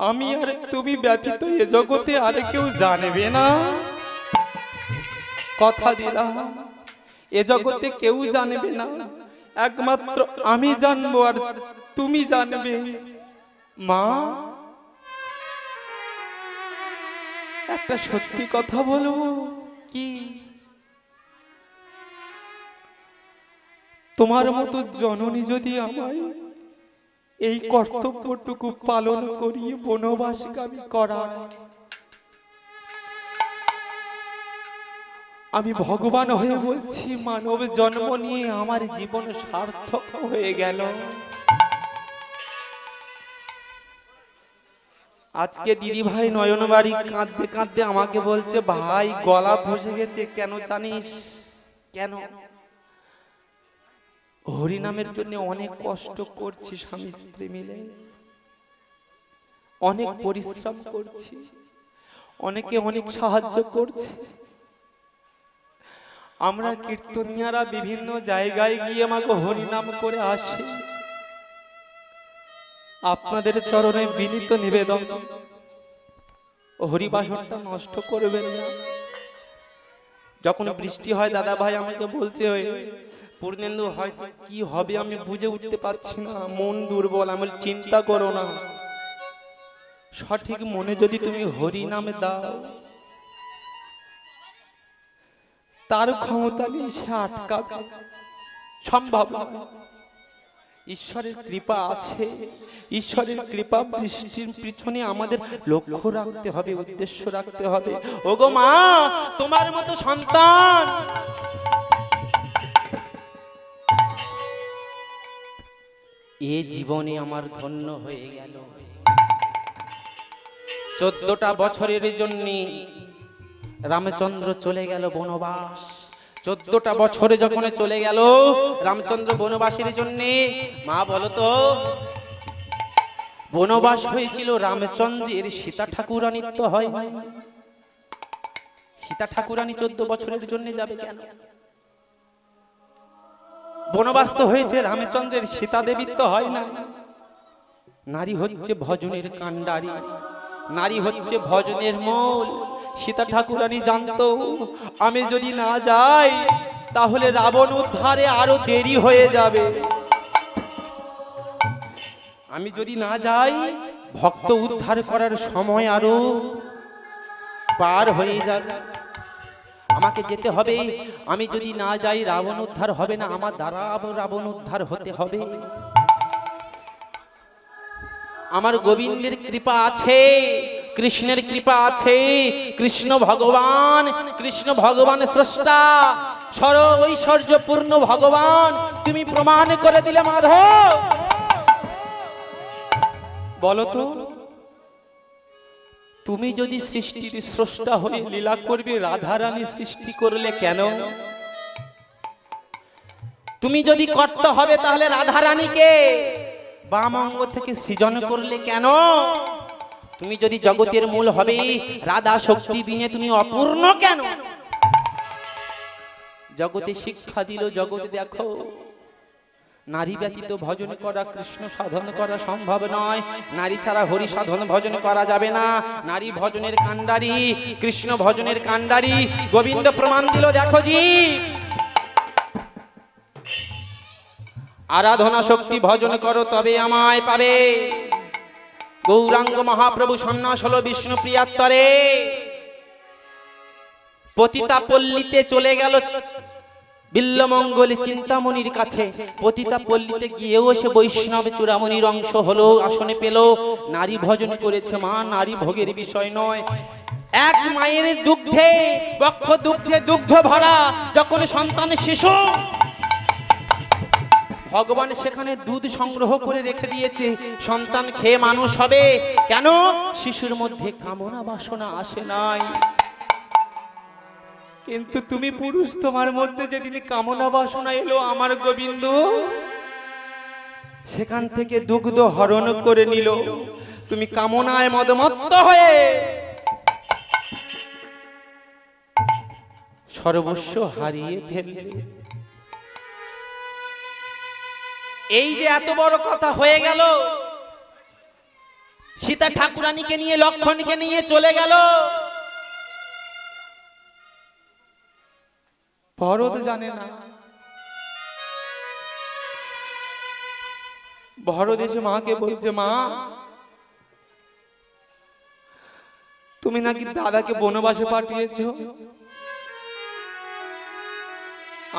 আমি আর তুমি ব্যতীত এ জগতে আর কেউ জানবে না। কথা দিলাম, এ জগতে কেউ জানবে না, একমাত্র আমি জানবো আর তুমি জানবে। মা, একটা সত্যি কথা বলবো কি? তোমার মতো জননী যদি আমায় এই কর্তব্যটুকু পালন করিয়ে বনবাসগামী করায়, আমি ভগবান হয়ে বলছি, মানব জন্ম নিয়ে আমার জীবন সার্থক হয়ে গেল। আজকে দিদি ভাই নয়ন বাড়ি কাঁদতে কাঁদতে আমাকে বলছে, ভাই গলা ফসে গেছে। কেন জানিস? কেন? হরিনামের জন্য অনেক কষ্ট করছি, স্বামী স্ত্রী মিলে অনেক পরিশ্রম করছি, অনেকে অনেক সাহায্য করছে। আমরা কীর্তনিয়ারা বিভিন্ন জায়গায় গিয়ে আমাকে হরিনাম করে আসি। আপনাদের চরণে বিনীত নিবেদন, হরিবাসনটা নষ্ট করবেন না। যখন বৃষ্টি হয় দাদা ভাই আমাকে বলছে, পূর্ণেন্দু হয় কি হবে আমি বুঝে উঠতে পারছি না, মন দুর্বল। আমি চিন্তা করো না, সঠিক মনে যদি তুমি হরি নামে দাও, তার ক্ষমতা নেই সে আটকাবে, সম্ভব না। ঈশ্বরের কৃপা আছে, ঈশ্বরের কৃপা বৃষ্টির পিছনে আমাদের লক্ষ্য রাখতে হবে, উদ্দেশ্য রাখতে হবে। ওগো মা, তোমার মতো সন্তান এ জীবনে আমার ধন্য হয়ে গেল। 14টা বছরের জন্য রামচন্দ্র চলে গেল বনবাস। 14টা বছরে যখন চলে গেল রামচন্দ্র বনবাসের জন্য, মা বলো তো, বনবাস হয়েছিল রামচন্দ্রের সীতা ঠাকুরানীর তো হয় নাই। সীতা ঠাকুরানী 14 বছরের জন্য যাবে কেন? বনবাস তো হয়েছে রামচন্দ্রের, সীতা দেবীর তো হয় না। নারী হচ্ছে ভজনের কাণ্ডারী, নারী হচ্ছে ভজনের মূল। সীতা ঠাকুরানী জানতো আমি যদি না যাই তাহলে রাবণ উদ্ধারে আরো দেরি হয়ে যাবে। আমি যদি না যাই ভক্ত উদ্ধার করার সময় আরো পার হয়ে যাবে, আমাকে যেতে হবে। আমি যদি না যাই রাবণ উদ্ধার হবে না, আমার দ্বারা রাবণ উদ্ধার হতে হবে। আমার গোবিন্দের কৃপা আছে, কৃষ্ণের কৃপা আছে। কৃষ্ণ ভগবান স্রষ্টা, সর্ব ঐশ্বর্যপূর্ণ ভগবান, তুমি প্রমাণ করে দিলে মাধব। বলো তো, তুমি যদি সৃষ্টির স্রষ্টা হয়ে লীলা করবে, রাধারানী সৃষ্টি করলে কেন? তুমি যদি কর্তা হবে তাহলে রাধারানীকে বাম অঙ্গ থেকে সৃজন করলে কেন? তুমি যদি জগতের মূল হবে, রাধা শক্তি বিনে তুমি অপূর্ণ কেন? জগতে শিক্ষা দিল, জগতে দেখো নারী ব্যতীত ভজন করা, কৃষ্ণ সাধন করা সম্ভব নয়। নারী ছাড়া হরি সাধন ভজন করা যাবে না। নারী ভজনের কাণ্ডারী, কৃষ্ণ ভজনের কাণ্ডারী। গোবিন্দ প্রমাণ দিল, দেখো জি, আরাধনা শক্তি ভজন করো তবে আমায় পাবে। গৌরাঙ্গ মহাপ্রভু সন্ন্যাস হলো বিষ্ণু প্রিয়াত্তরে। পতিতা পল্লীতে চলে গেল বিল্লমঙ্গল চিন্তামণির কাছে। পতিতা পল্লীতে গিয়েও সে বৈষ্ণব চূড়ামণির অংশ হলো, আসনে পেল। নারী ভজন করেছে মা, নারী ভোগের বিষয় নয়। এক মায়ের দুগ্ধে, বক্ষ দুগ্ধে দুগ্ধ ভরা যখন সন্তান শিশু, ভগবান সেখানে দুধ সংগ্রহ করে রেখে দিয়েছে, সন্তান খেয়ে মানুষ হবে। কেন? শিশুর মধ্যে কামনা বাসনা আসে নাই। কিন্তু তুমি পুরুষ, তোমার মধ্যে যেদিন কামনা বাসনা এলো আমার গোবিন্দ সেখান থেকে দুগ্ধ হরণ করে নিল। তুমি কামনায় মদমত্ত হয়ে সর্বস্ব হারিয়ে ফেললে। এই যে এত বড় কথা হয়ে গেল, সীতা ঠাকুরানীকে নিয়ে, লক্ষণকে নিয়ে চলে গেল। ভরত জানে না। ভরত এসে মাকে বলছে, মা তুমি নাকি দাদাকে বনবাসে পাঠিয়েছো।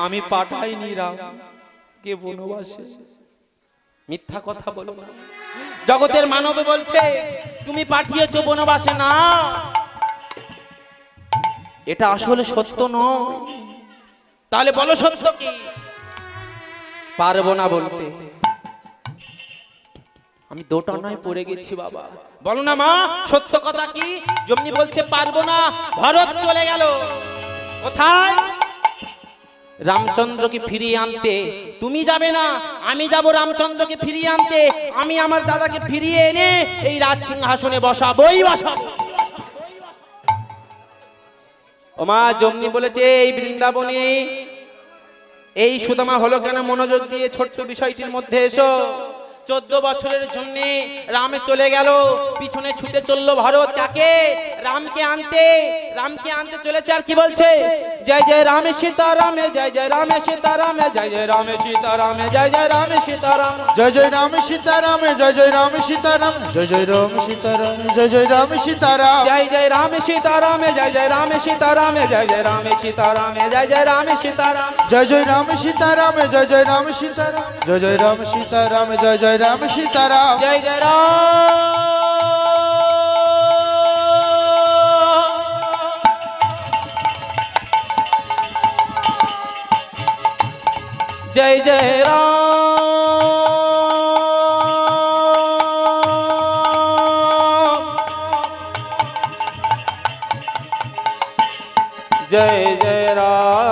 আমি পাঠাইনি রাম, কে বনবাসে? মিথ্যা কথা বলো না। জগতের মানব বলছে তুমি পাঠিয়েছো বনবাসে, না, এটা আসলে সত্য নয়। তাহলে বলো সত্য কি? পারবো না বলতে, আমি দোটা নয় পড়ে গেছি বাবা। বলো না মা, সত্য কথা কি? যেমনি বলছে পারবো না, ভরত চলে গেল কোথায়? রামচন্দ্রকে ফিরিয়ে আনতে। তুমি যাবে না, আমি যাব রামচন্দ্রকে ফিরিয়ে আনতে। আমি আমার দাদাকে ফিরিয়ে এনে এই রাজ সিংহাসনে বসাবই বসাবো। ও মা, যেমনি বলেছে এই বৃন্দাবনে এই সুদামা হলো কেন, মনোযোগ দিয়ে ছোট্ট বিষয়টির মধ্যে এসো। 14 বছরের জন্য রামে চলে গেল, পিছনে ছুটে চললো ভরত কাকে? রামকে আনতে। রামকে আনতে চলেছে, আর কি বলছে? জয় জয় রামে সীতারামে, জয় জয় রামে সীতারামে, জয় জয় রামে সীতারামে, জয় জয় রামে সীতারাম, জয় জয় রাম সীতারাম, জয় জয় রাম সীতারাম, জয় জয় রাম সীতারাম, জয় জয় রাম সীতারাম, জয় জয় রামে সীতারামে, জয় জয় রামে সীতারামে, জয় জয় রামে সীতারামে, জয় জয় রামে সীতারাম, জয় জয় রাম সীতারাম, জয় জয় রাম সীতারাম, জয় জয় রাম সীতারাম, জয় জয় রাম সীতারাম, জয় জয় রাম। জয় জয় রাম, জয় জয় রাম,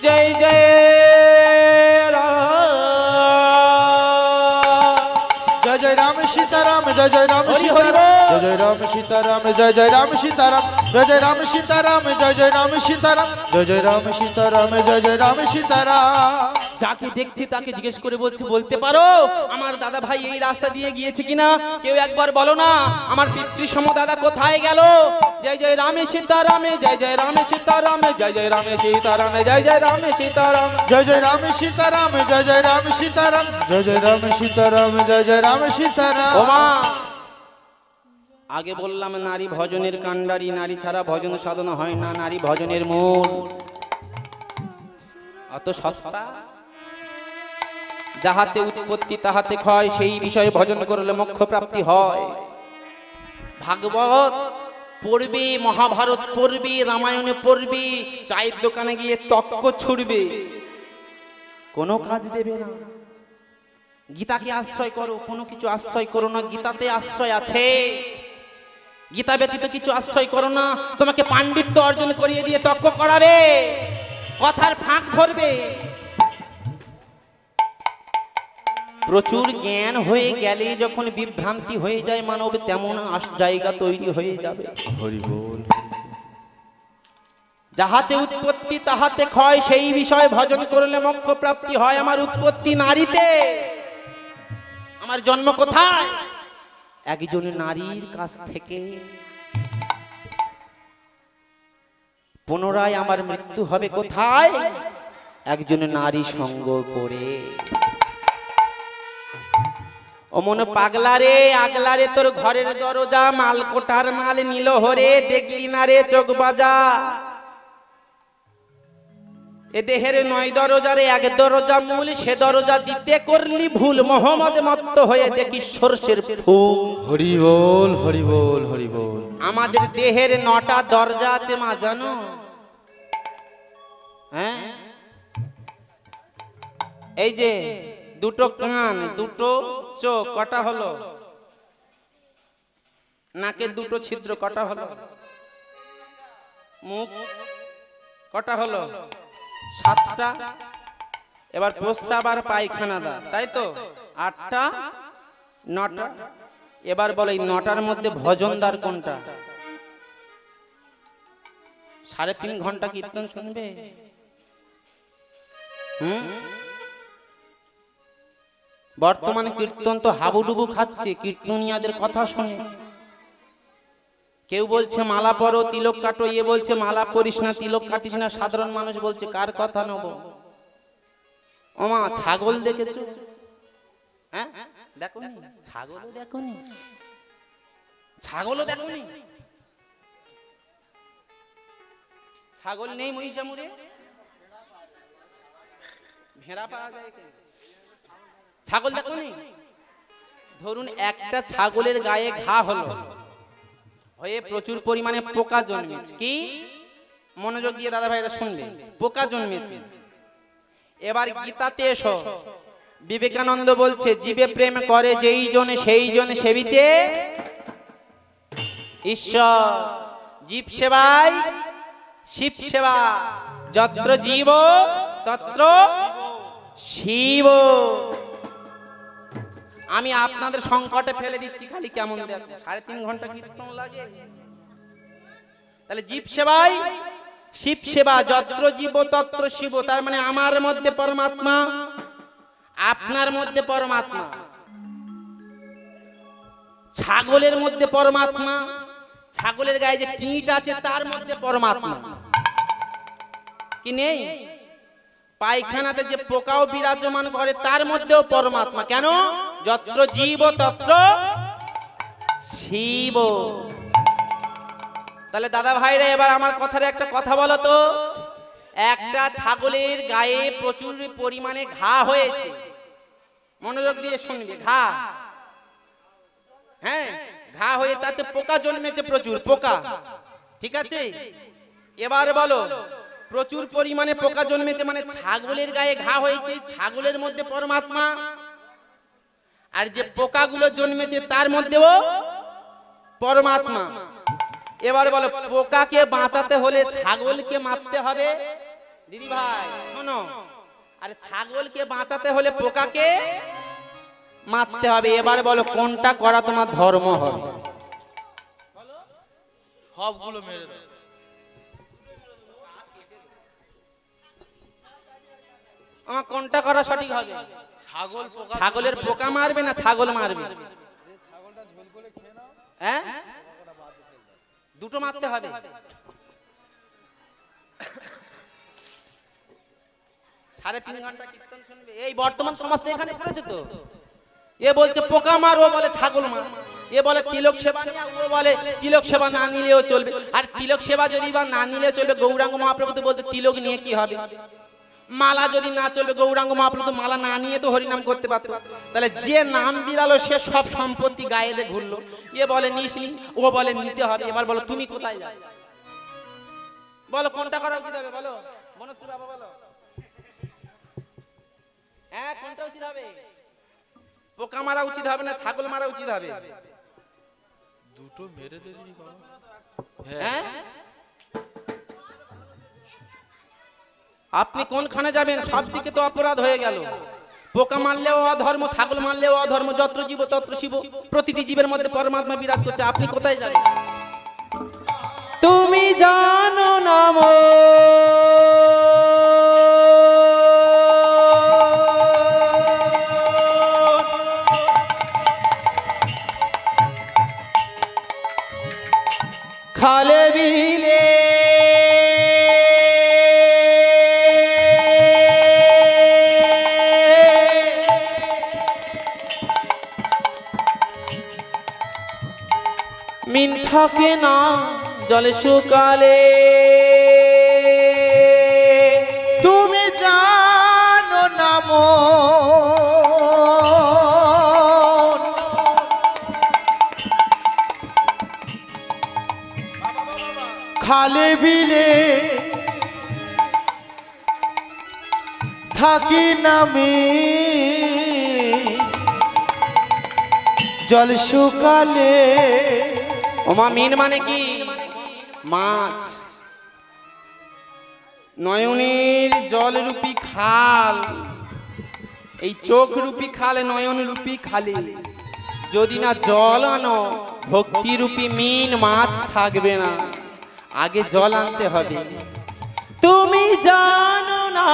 জয় জয় রাম, জয় জয় রাম সীতারাম, জয় জয় রাম হরি হরি সীতারাম, বল। জয় জয় রাম সীতারাম, জয় জয় রাম সীতারাম, জয় জয় রাম সীতারাম, জয় জয় রাম সীতারাম, জয় জয় রাম সীতারাম, জয় জয় রাম সীতারাম। যাকে দেখছি তাকে জিজ্ঞেস করে বলছি, বলতে পারো আমার দাদা ভাই এই রাস্তা দিয়ে গিয়েছে কিনা? কেউ একবার বলো না, আমার পিতৃসম দাদা কোথায় গেল? জয় জয় রামে সীতারামে, জয় জয় রামে সীতারামে, জয় জয় রামে সীতারামে, জয় জয় রামে সীতারাম, জয় জয় রাম সীতারাম, জয় জয় রাম সীতারাম, জয় জয় রাম সীতারাম, জয় জয় রাম সীতারাম। ওমা, আগে বললাম নারী ভজনের কাণ্ডারি, নারী ছাড়া ভজন সাধনা হয় না, নারী ভজনের মূল। অত সস্তা? যাহাতে উৎপত্তি তাহাতে ক্ষয়, সেই বিষয়ে ভজন করলে মোক্ষ প্রাপ্তি হয়। ভাগবত পড়বি, মহাভারত পড়বি, রামায়ণে পড়বি, চায়ের দোকানে গিয়ে তক্ক ছুড়বে, কোনো কাজ দেবে না। গীতাকে আশ্রয় করো, কোনো কিছু আশ্রয় করো না, গীতাতে আশ্রয় আছে। গীতা ব্যতীত কিছু আশ্রয় করো না, তোমাকে পাণ্ডিত্য অর্জন করিয়ে দিয়ে তক্ক করাবে, কথার ফাঁক ধরবে। প্রচুর জ্ঞান হয়ে গেলে যখন বিভ্রান্তি হয়ে যায় মানব, তেমন জায়গা তৈরি হয়ে যাবে। হরি বল। যাহাতে উৎপত্তি তাহাতে ক্ষয়, সেই বিষয়ে ভজন করলে মোক্ষ প্রাপ্তি হয়। আমার উৎপত্তি নারীতে, আমার জন্ম কোথায়? একজন নারীর কাছ থেকে। পুনরায় আমার মৃত্যু হবে কোথায়? একজন নারী সঙ্গ করে। অমন পাগলা রে আগলা রে, তোর ঘরের দরজা মাল কোটার মাল নিল হরে, দেখলি না রে চোখ বাজা। এ দেহের 9 দরজা রে, 1 দরজা মূল, সে দরজা দিতে করলি ভুল। মোহাম্মদ মত্ত হয়ে দেখি সরষের ফুল। হরি বল, হরি বল, হরি বল। আমাদের দেহের 9টা দরজা আছে মা, জানো? হ্যাঁ, এই যে দুটো কান, দুটো চোখ, কটা হলো? নাকে দুটো ছিদ্র, কটা হলো? মুখ কটা হলো? 7টা। এবার প্রস্রাব আর পায়খানা দা, তাই তো 8টা, 9টা। এবার বলো এই 9টার মধ্যে ভজনদার কোনটা? 3.5 ঘন্টা কীর্তন শুনবে? বর্তমানে কীর্তন তো হাবুডুবু খাচ্ছে, কীর্তনিয়াদের কথা শুনে। কেউ বলছে মালা পরো, তিলক কাটো, ইয়ে বলছে মালা পরিস না, তিলক কাটিস না। সাধারণ মানুষ বলছে কার কথা নেব? ওমা, ছাগল দেখেছো? হ্যাঁ, দেখোনি? ছাগলও দেখোনি? ছাগলও দেখোনি? ছাগল নেই মহিষামুড়ে, ভেড়া পাওয়া যায় এখানে। ছাগল দেখো নি, ধরুন একটা ছাগলের গায়ে ঘা হলো, হয়ে প্রচুর পরিমাণে পোকা জন্মেছে। কি, মনোযোগ দিয়ে দাদা ভাইরা শুনবেন, পোকা জন্মেছে। এবার গীতাতে এসো, বিবেকানন্দ বলছে জীবে প্রেম করে যেই জন সেই জন সেবিছে ঈশ্বর। জীব সেবায় শিব সেবা, যত্র জীব তত্র শিব। আমি আপনাদের সংকটে ফেলে দিচ্ছি, খালি কেমন দেখো, 3.5 ঘন্টা কীর্তন লাগে। তাহলে জীব সেবায় শিব সেবা, যত্র জীব তত্র শিব। তার মানে আমার মধ্যে পরমাত্মা, আপনার মধ্যে পরমাত্মা, ছাগলের মধ্যে পরমাত্মা, ছাগলের গায়ে যে কীট আছে তার মধ্যে পরমাত্মা কি নেই? পায়খানাতে যে পোকাও বিরাজমান করে তার মধ্যেও পরমাত্মা। কেন? যত্র জীব তত্র শিব। তাহলে দাদা ভাইরা এবার আমার কথার একটা কথা বলো তো, একটা ছাগলের গায়ে প্রচুর পরিমাণে ঘা হয়েছে, মনোযোগ দিয়ে শুনবে, ঘা, হ্যাঁ ঘা হয়ে তাতে পোকা জন্মেছে, প্রচুর পোকা, ঠিক আছে? এবার বলো, প্রচুর পরিমাণে পোকা জন্মেছে মানে ছাগলের গায়ে ঘা হয়েছে, ছাগলের মধ্যে পরমাত্মা, আর যে পোকাগুলো জন্মেছে তার মধ্যেও পরমাত্মা। এবার বলো, পোকাকে বাঁচাতে হলে ছাগলকে মারতে হবে? দিদি ভাই শোনো, আর ছাগলকে বাঁচাতে হলে পোকাকে মারতে হবে। এবার বলো কোনটা করা তোমার ধর্ম হবে? সবগুলো মেরে দাও। আমার কোনটা করা সঠিক হবে? ছাগল পোকা, ছাগলের পোকা মারবে না ছাগল মারবে? হ্যাঁ, দুটো মারতে হবে। সাড়ে 3 ঘন্টা কীর্তন শুনবে। এই বর্তমান সমাজটা এখানে করেছে তো, এ বলছে পোকা মার, ও বলে ছাগল মার, এ বলে তিলক সেবা নিয়ে, ও বলে তিলক সেবা না নিলেও চলবে। আর তিলক সেবা যদি বা না নিলেও চলবে, গৌরাঙ্গ মহাপ্রভু তো বলতে তিলক নিয়ে কি হবে? মালা যদি না চলবে, গৌরাঙ্গ মহাপ্রভু তো মালা না নিয়ে তো হরিনাম করতে পারতো। তাহলে যে নাম বিলালো সে সব সম্পত্তি গায়ে দিয়ে ঘুরলো, এ বলে নিস নি, ও বলে নিতে হবে। এবার বলো তুমি কোথায় যাবে? বলো কোনটা করা উচিত হবে? বলো বনশ্রী বাবা, বলো হ্যাঁ কোনটা উচিত হবে? পোকা মারা উচিত হবে না ছাগল মারা উচিত হবে? দুটো মেরে দিবি বাবা। হ্যাঁ, আপনি কোনখানে যাবেন? সব দিকে তো অপরাধ হয়ে গেল। পোকা মারলেও অধর্ম, ছাগল মারলেও অধর্ম, যত্র জীব তত্র শিব। প্রতিটি জীবের মধ্যে পরমাত্মা বিরাজ করছে, আপনি কোথায় যাবেন? তুমি জানো নাম খালে বিলে মিন থাকে না জলে শুকালে। তুমি জানো না মন, খালে বিলে থাকি নামি, জল শুকালে। ওমা মিন মানে কি? মাছ। নয়নের জল রূপী খাল, এই চোখ রূপী খালে, নয়ন রূপী খালে যদি না জল আনো, ভক্তি রূপী মিন মাছ থাকবে না, আগে জল আনতে হবে। তুমি জানো না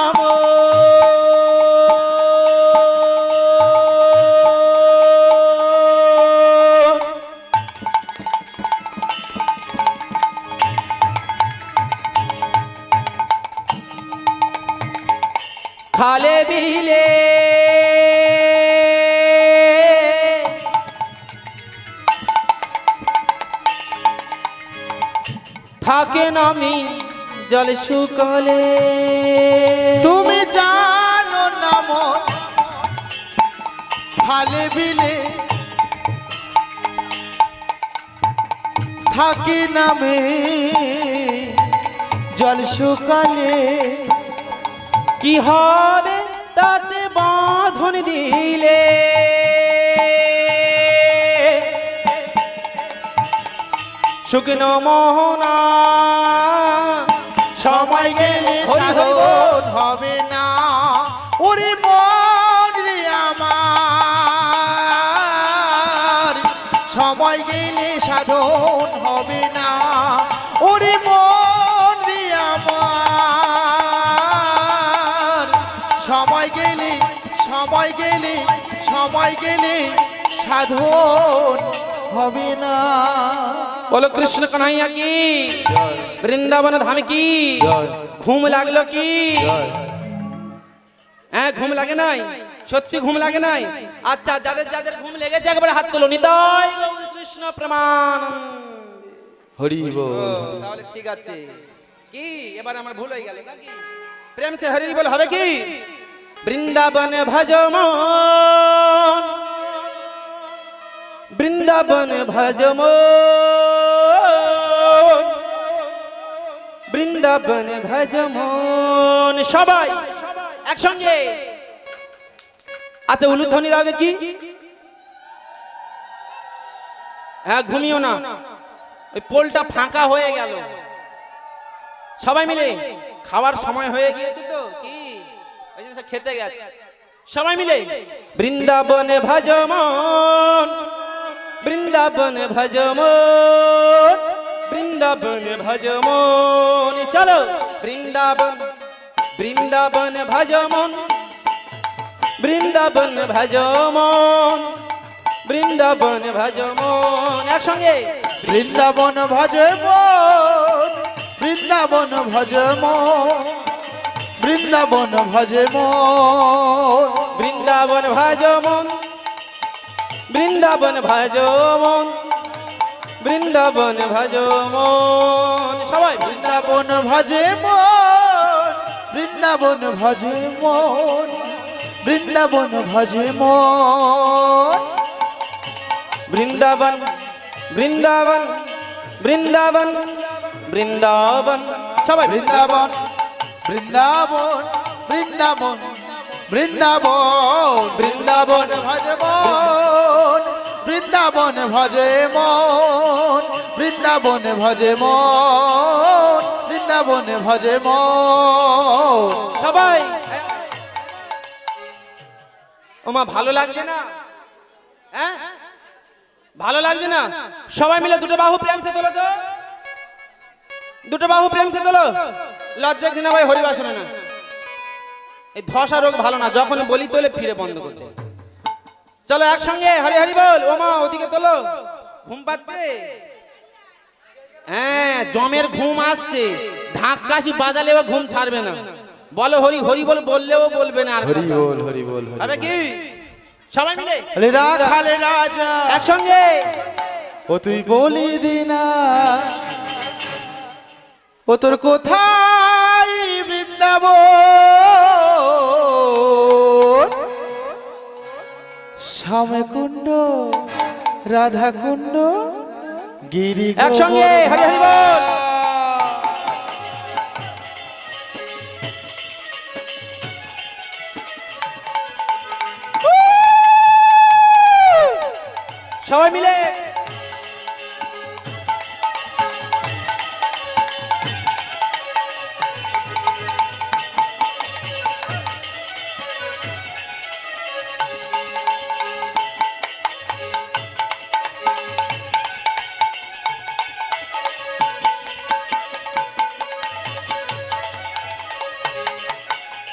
খালে বিলে থাকে না মিন জল শুকলে তুমি জানো না মন খালে বিলে থাকি নামে জল শুকালে কি হবে তাতে বাঁধন দিলে শুকনো মোহনা সময় গেলে সাধন হবে না ওরে মন রে আমার সময় গেলে সাধন হবে না ওরে মন রে আমার সময় গেলে সাধন হবে না। বলো কৃষ্ণ কানাইয়া কি বৃন্দাবন ধাম কি ঘুম লাগলো কি হ্যাঁ ঘুম লাগে নাই সত্যি ঘুম লাগে নাই আচ্ছা যাদের যাদের ঘুম লেগেছে একবার হাত তোলো নিতাই গৌর কৃষ্ণ প্রমাণ হরি বল তাহলে ঠিক আছে কি এবার আমার ভুল হয়ে গেল নাকি প্রেম সে হরি বল হবে কি বৃন্দাবন ভজমন বৃন্দাবন ভজমন বৃন্দাবন ভজমন সবাই একসঙ্গে আচ্ছা উলুধ্বনি দাও দেখি হ্যাঁ ঘুমিও না ওই পোলটা ফাঁকা হয়ে গেল সবাই মিলে খাওয়ার সময় হয়ে গিয়েছে তো কি ওই জন্য খেতে গেছে সবাই মিলে বৃন্দাবন ভজমন বৃন্দাবন ভজমন বৃন্দাবন ভজমন চলো বৃন্দাবন বৃন্দাবন ভজমন বৃন্দাবন ভজমন বৃন্দাবন ভজমন একসঙ্গে বৃন্দাবন ভজে মন বৃন্দাবন ভজে মন বৃন্দাবন ভজে মন বৃন্দাবন ভজমন বৃন্দাবন ভজমন বৃন্দাবন ভজমন সবাই বৃন্দাবন ভজে মন বৃন্দাবন ভজে মন বৃন্দাবন ভজে মন বৃন্দাবন বৃন্দাবন বৃন্দাবন বৃন্দাবন সবাই বৃন্দাবন বৃন্দাবন বৃন্দাবন বৃন্দাবন বৃন্দাবন ভজে মন বৃন্দাবন ভজে মন বৃন্দাবন ভজে মন বৃন্দাবন ভজে মন সবাই ওমা ভালো লাগছে না হ্যাঁ ভালো লাগছে না সবাই মিলে দুটো বাহু প্রেম সে তোলো তো দুটো বাহু প্রেম সে তোলো লজ্জা ঘৃণা ভাই হরিবাসনে না এই ধসা রোগ ভালো না যখন বলি তোলে ফিরে বন্ধ করতে চলো একসঙ্গে হরি হরি বল ওমা ওদিকে তোলো ঘুম পাচ্ছে হ্যাঁ জমের ঘুম আসছে ঢাক কাশি বাজালেও ঘুম ছাড়বে না বলো হরি হরি বল বললেও বলবে না আর হরি বল হরি বল হবে কি সবাই মিলে হরে রাখালে রাজা একসঙ্গে ও তুই বলি দিনা ও তোর কোথায় বৃন্দাবন শ্যামে কুণ্ড রাধা কুণ্ড গিরি একসঙ্গে হরি হরি বল সবাই মিলে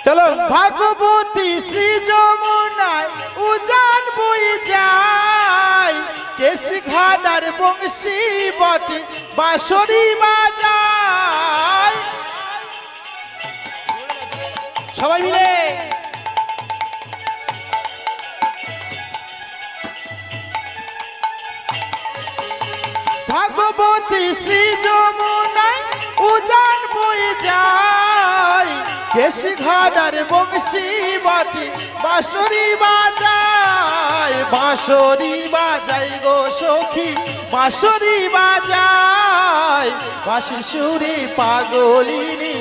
চলো ভাগবতী শ্রী যমুনায় উজান বই যায় কেশি ঘাটার বংশী বটে বাঁশরি বাজায় সবাই মিলে ভাগবতী শ্রী যমুনায় উজান বই যায় দেশি ঘাটার বংশী বাটি বাঁশরি বাজায়, বাঁশরি বাজাই গো সখী বাঁশরি বাজায়, বাঁশির সুরে পাগলিনী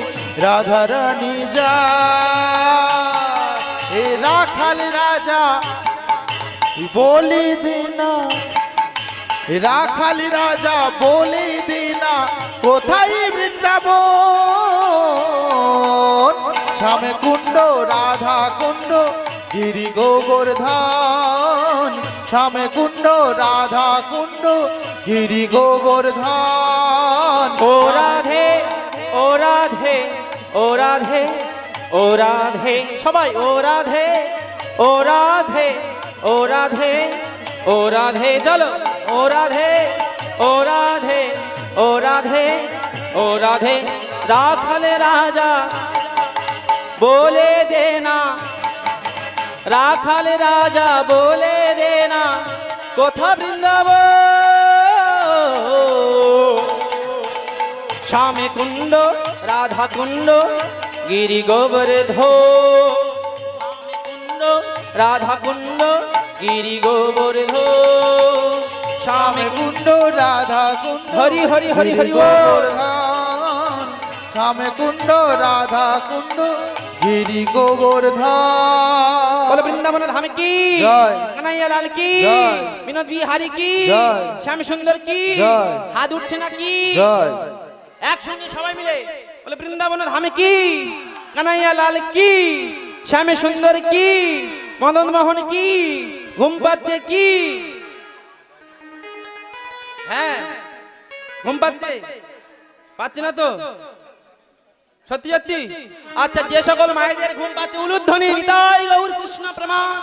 রাধারানী যায়। এ রাখাল রাজা বলি দিনা, রাখাল রাজা বলি দিনা কোথায় বৃন্দাবন, শ্যামে কুণ্ড রাধা কুণ্ড গিরি গোবর্ধন, শ্যামে কুণ্ড রাধা কুণ্ড গিরি গোবর্ধন। ও রাধে ও রাধে ও রাধে ও রাধে, সবাই ও রাধে ও রাধে ও রাধে ও রাধে, চলো ও রাধে ও রাধে ও রাধে ও রাধে। রাখাল রাজা বলে দেনা, রাখাল রাজা বলে দেনা কোথা বৃন্দাবন, শ্যামে কুণ্ড রাধা কুণ্ড গিরি গোবর্ধন, কুণ্ড রাধা কুণ্ড গিরি গোবর্ধন, শ্যামে কুণ্ড রাধা কুণ্ড হরি হরি হরি হরি গোবর্ধন, শ্যামে কুণ্ড রাধা কুণ্ড গিরি গোবর্ধন। বলো বৃন্দাবন ধামে কি জয়, কানাইয়া লাল কি জয়, বিনোদ বিহারী কি জয়, শ্যাম সুন্দর কি জয়, হাত উঠছে না কি জয়। একসঙ্গে সবাই মিলে বলে বৃন্দাবন ধামে কি কানাইয়া লাল কি শ্যামে সুন্দর কি মদন মোহন কি ঘুম পাচ্ছে কি, হ্যাঁ ঘুম পাচ্ছে, পাচ্ছে না তো সত্যি সত্যি? আচ্ছা, যে সকল মায়েদের ঘুম পাচ্ছে উলুধ্বনি হৃদয় গৌর কৃষ্ণ প্রমাণ।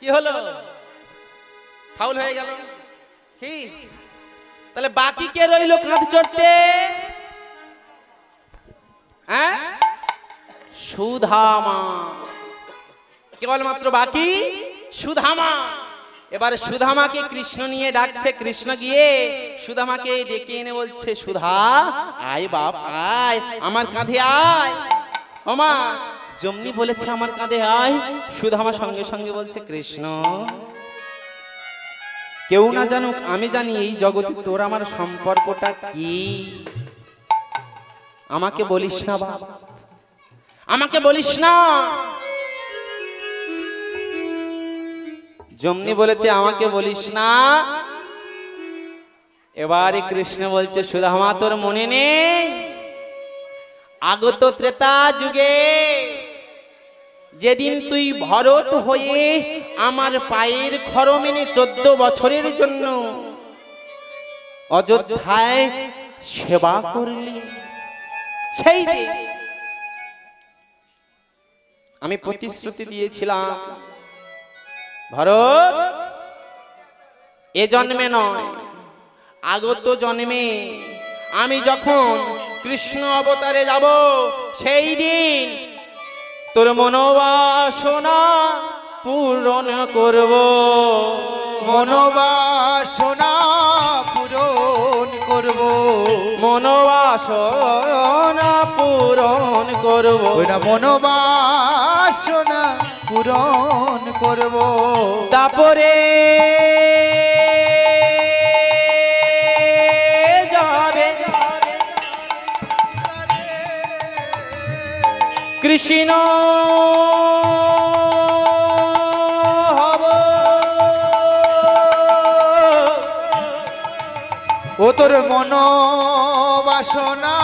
কি হলো, ফাউল হয়ে গেল কি? তাহলে বাকি কে রইল কাঁধ চড়তে? হ্যাঁ, সুধামা, কেবলমাত্র বাকি সুধামা। এবার সুধামাকে কৃষ্ণ নিয়ে ডাকছে, কৃষ্ণ গিয়ে সুধামাকে ডেকে এনে বলছে, সুধা আয় বাপ আয়, আমার কাঁধে আয়। ওমা জমনি বলেছে আমার কাঁধে আয়। সুধামা সঙ্গে সঙ্গে বলছে, কৃষ্ণ কেউ না জানুক আমি জানি এই জগতে তোর আমার সম্পর্কটা কি, আমাকে বলিস না বাপ, আমাকে বলিস না। জমনি বলেছে আমাকে বলিস না। এবারে কৃষ্ণ বলছে, সুধামা তোর মনে নেই আগত ত্রেতা যুগে যেদিন তুই ভরত হয়ে আমার পায়ের খড়ম এনে 14 বছরের জন্য অযোধ্যায় সেবা করলি, সেই দিন আমি প্রতিশ্রুতি দিয়েছিলাম, ভরত এ জন্মে নয় আগত জন্মে আমি যখন কৃষ্ণ অবতারে যাব সেই দিন তোর মনোবাসনা পূরণ করব, মনোবাসনা পূরণ করব, মনোবাসনা পূরণ করব, ওইটা মনোবাসনা পূরণ করব। তারপরে যাবে কৃষ্ণ হব, ও তোর মনোবাসনা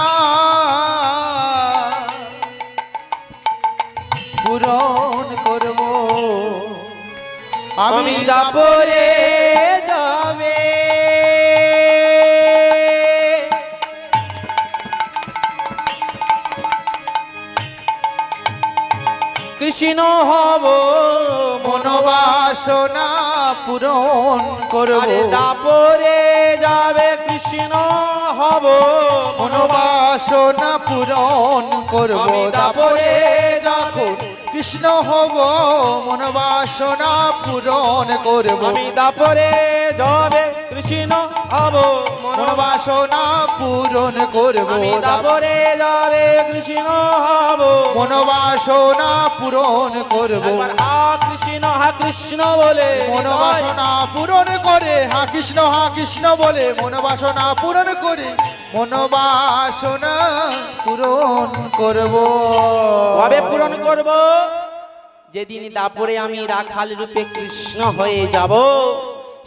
পূরণ করব আমি তারপরে যাবে কৃষ্ণ হব, মনোবাসনা পূরণ করব, তারপরে যাবে কৃষ্ণ হব, মনোবাসনা পূরণ করব, আমি তারপরে যখন কৃষ্ণ হব মনোবাসনা পূরণ করব, আমি তারপরে যাবে কৃষ্ণ হব মনোবাসনা পূরণ করব আমি দাপরে যাবে কৃষ্ণ হব মনোবাসনা পূরণ করব একবার হা কৃষ্ণ বলে মনোবাসনা পূরণ করে হা কৃষ্ণ বলে মনোবাসনা পূরণ করে মনোবাসনা পূরণ করব কবে পূরণ করব? যেদিন দাপরে আমি রাখাল রূপে কৃষ্ণ হয়ে যাব,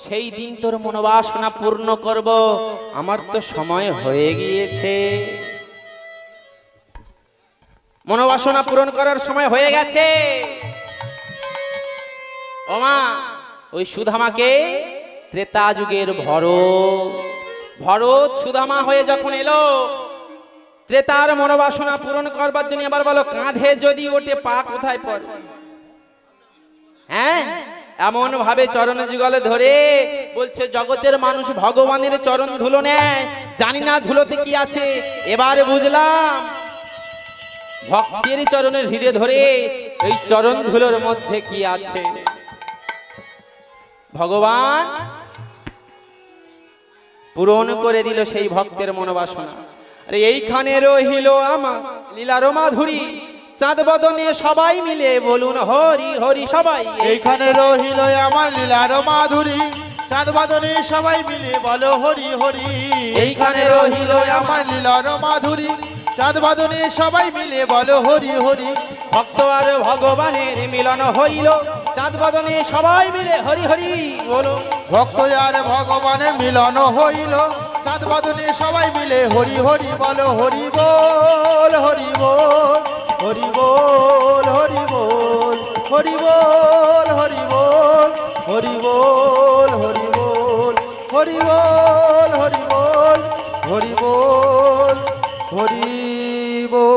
সেই দিন তোর মনোবাসনা পূর্ণ করব। আমার তো সময় হয়ে গিয়েছে, মনোবাসনা পূরণ করার সময় হয়ে গেছে। ওমা, ওই সুধামাকে ত্রেতা যুগের ভরত সুধামা হয়ে যখন এলো ত্রেতার মনোবাসনা পূরণ করবার জন্য, এবার বলো কাঁধে যদি ওঠে পা কোথায় পড়ে? হ্যাঁ, এমন ভাবে চরণ যুগলে ধরে বলছে জগতের মানুষ ভগবানের চরণ ধুলো নেয়, জানি না ধুলোতে কি আছে। এবার বুঝলাম ভক্তের চরণের হৃদয়ে ধরে এই চরণ ধুলোর মধ্যে কি আছে। ভগবান পূরণ করে দিল সেই ভক্তের মনোবাসনা। আরে এইখানে রহিল আমার লীলার মাধুরী, চাঁদ বদনে সবাই মিলে বলুন হরি হরি। সবাই এইখানে রহিল আমার লীলার মাধুরী, চাঁদ বাদনে সবাই মিলে বলো হরি হরি। এইখানে রহিল আমার লীলার মাধুরী, চাঁদ বাদনে সবাই মিলে বলো হরি হরি। ভক্ত আর ভগবানের মিলন হইল, চাঁদ বদনে সবাই মিলে হরি হরি বলো। ভক্ত আর ভগবানের মিলন হইল, চাঁদ বাদনে সবাই মিলে হরি হরি বলো। হরি বল হরি বল হরি বল হরি বল হরি বল হরি বল হরি বল হরি বল হরি বল হরি বল হরি বল হরি বল।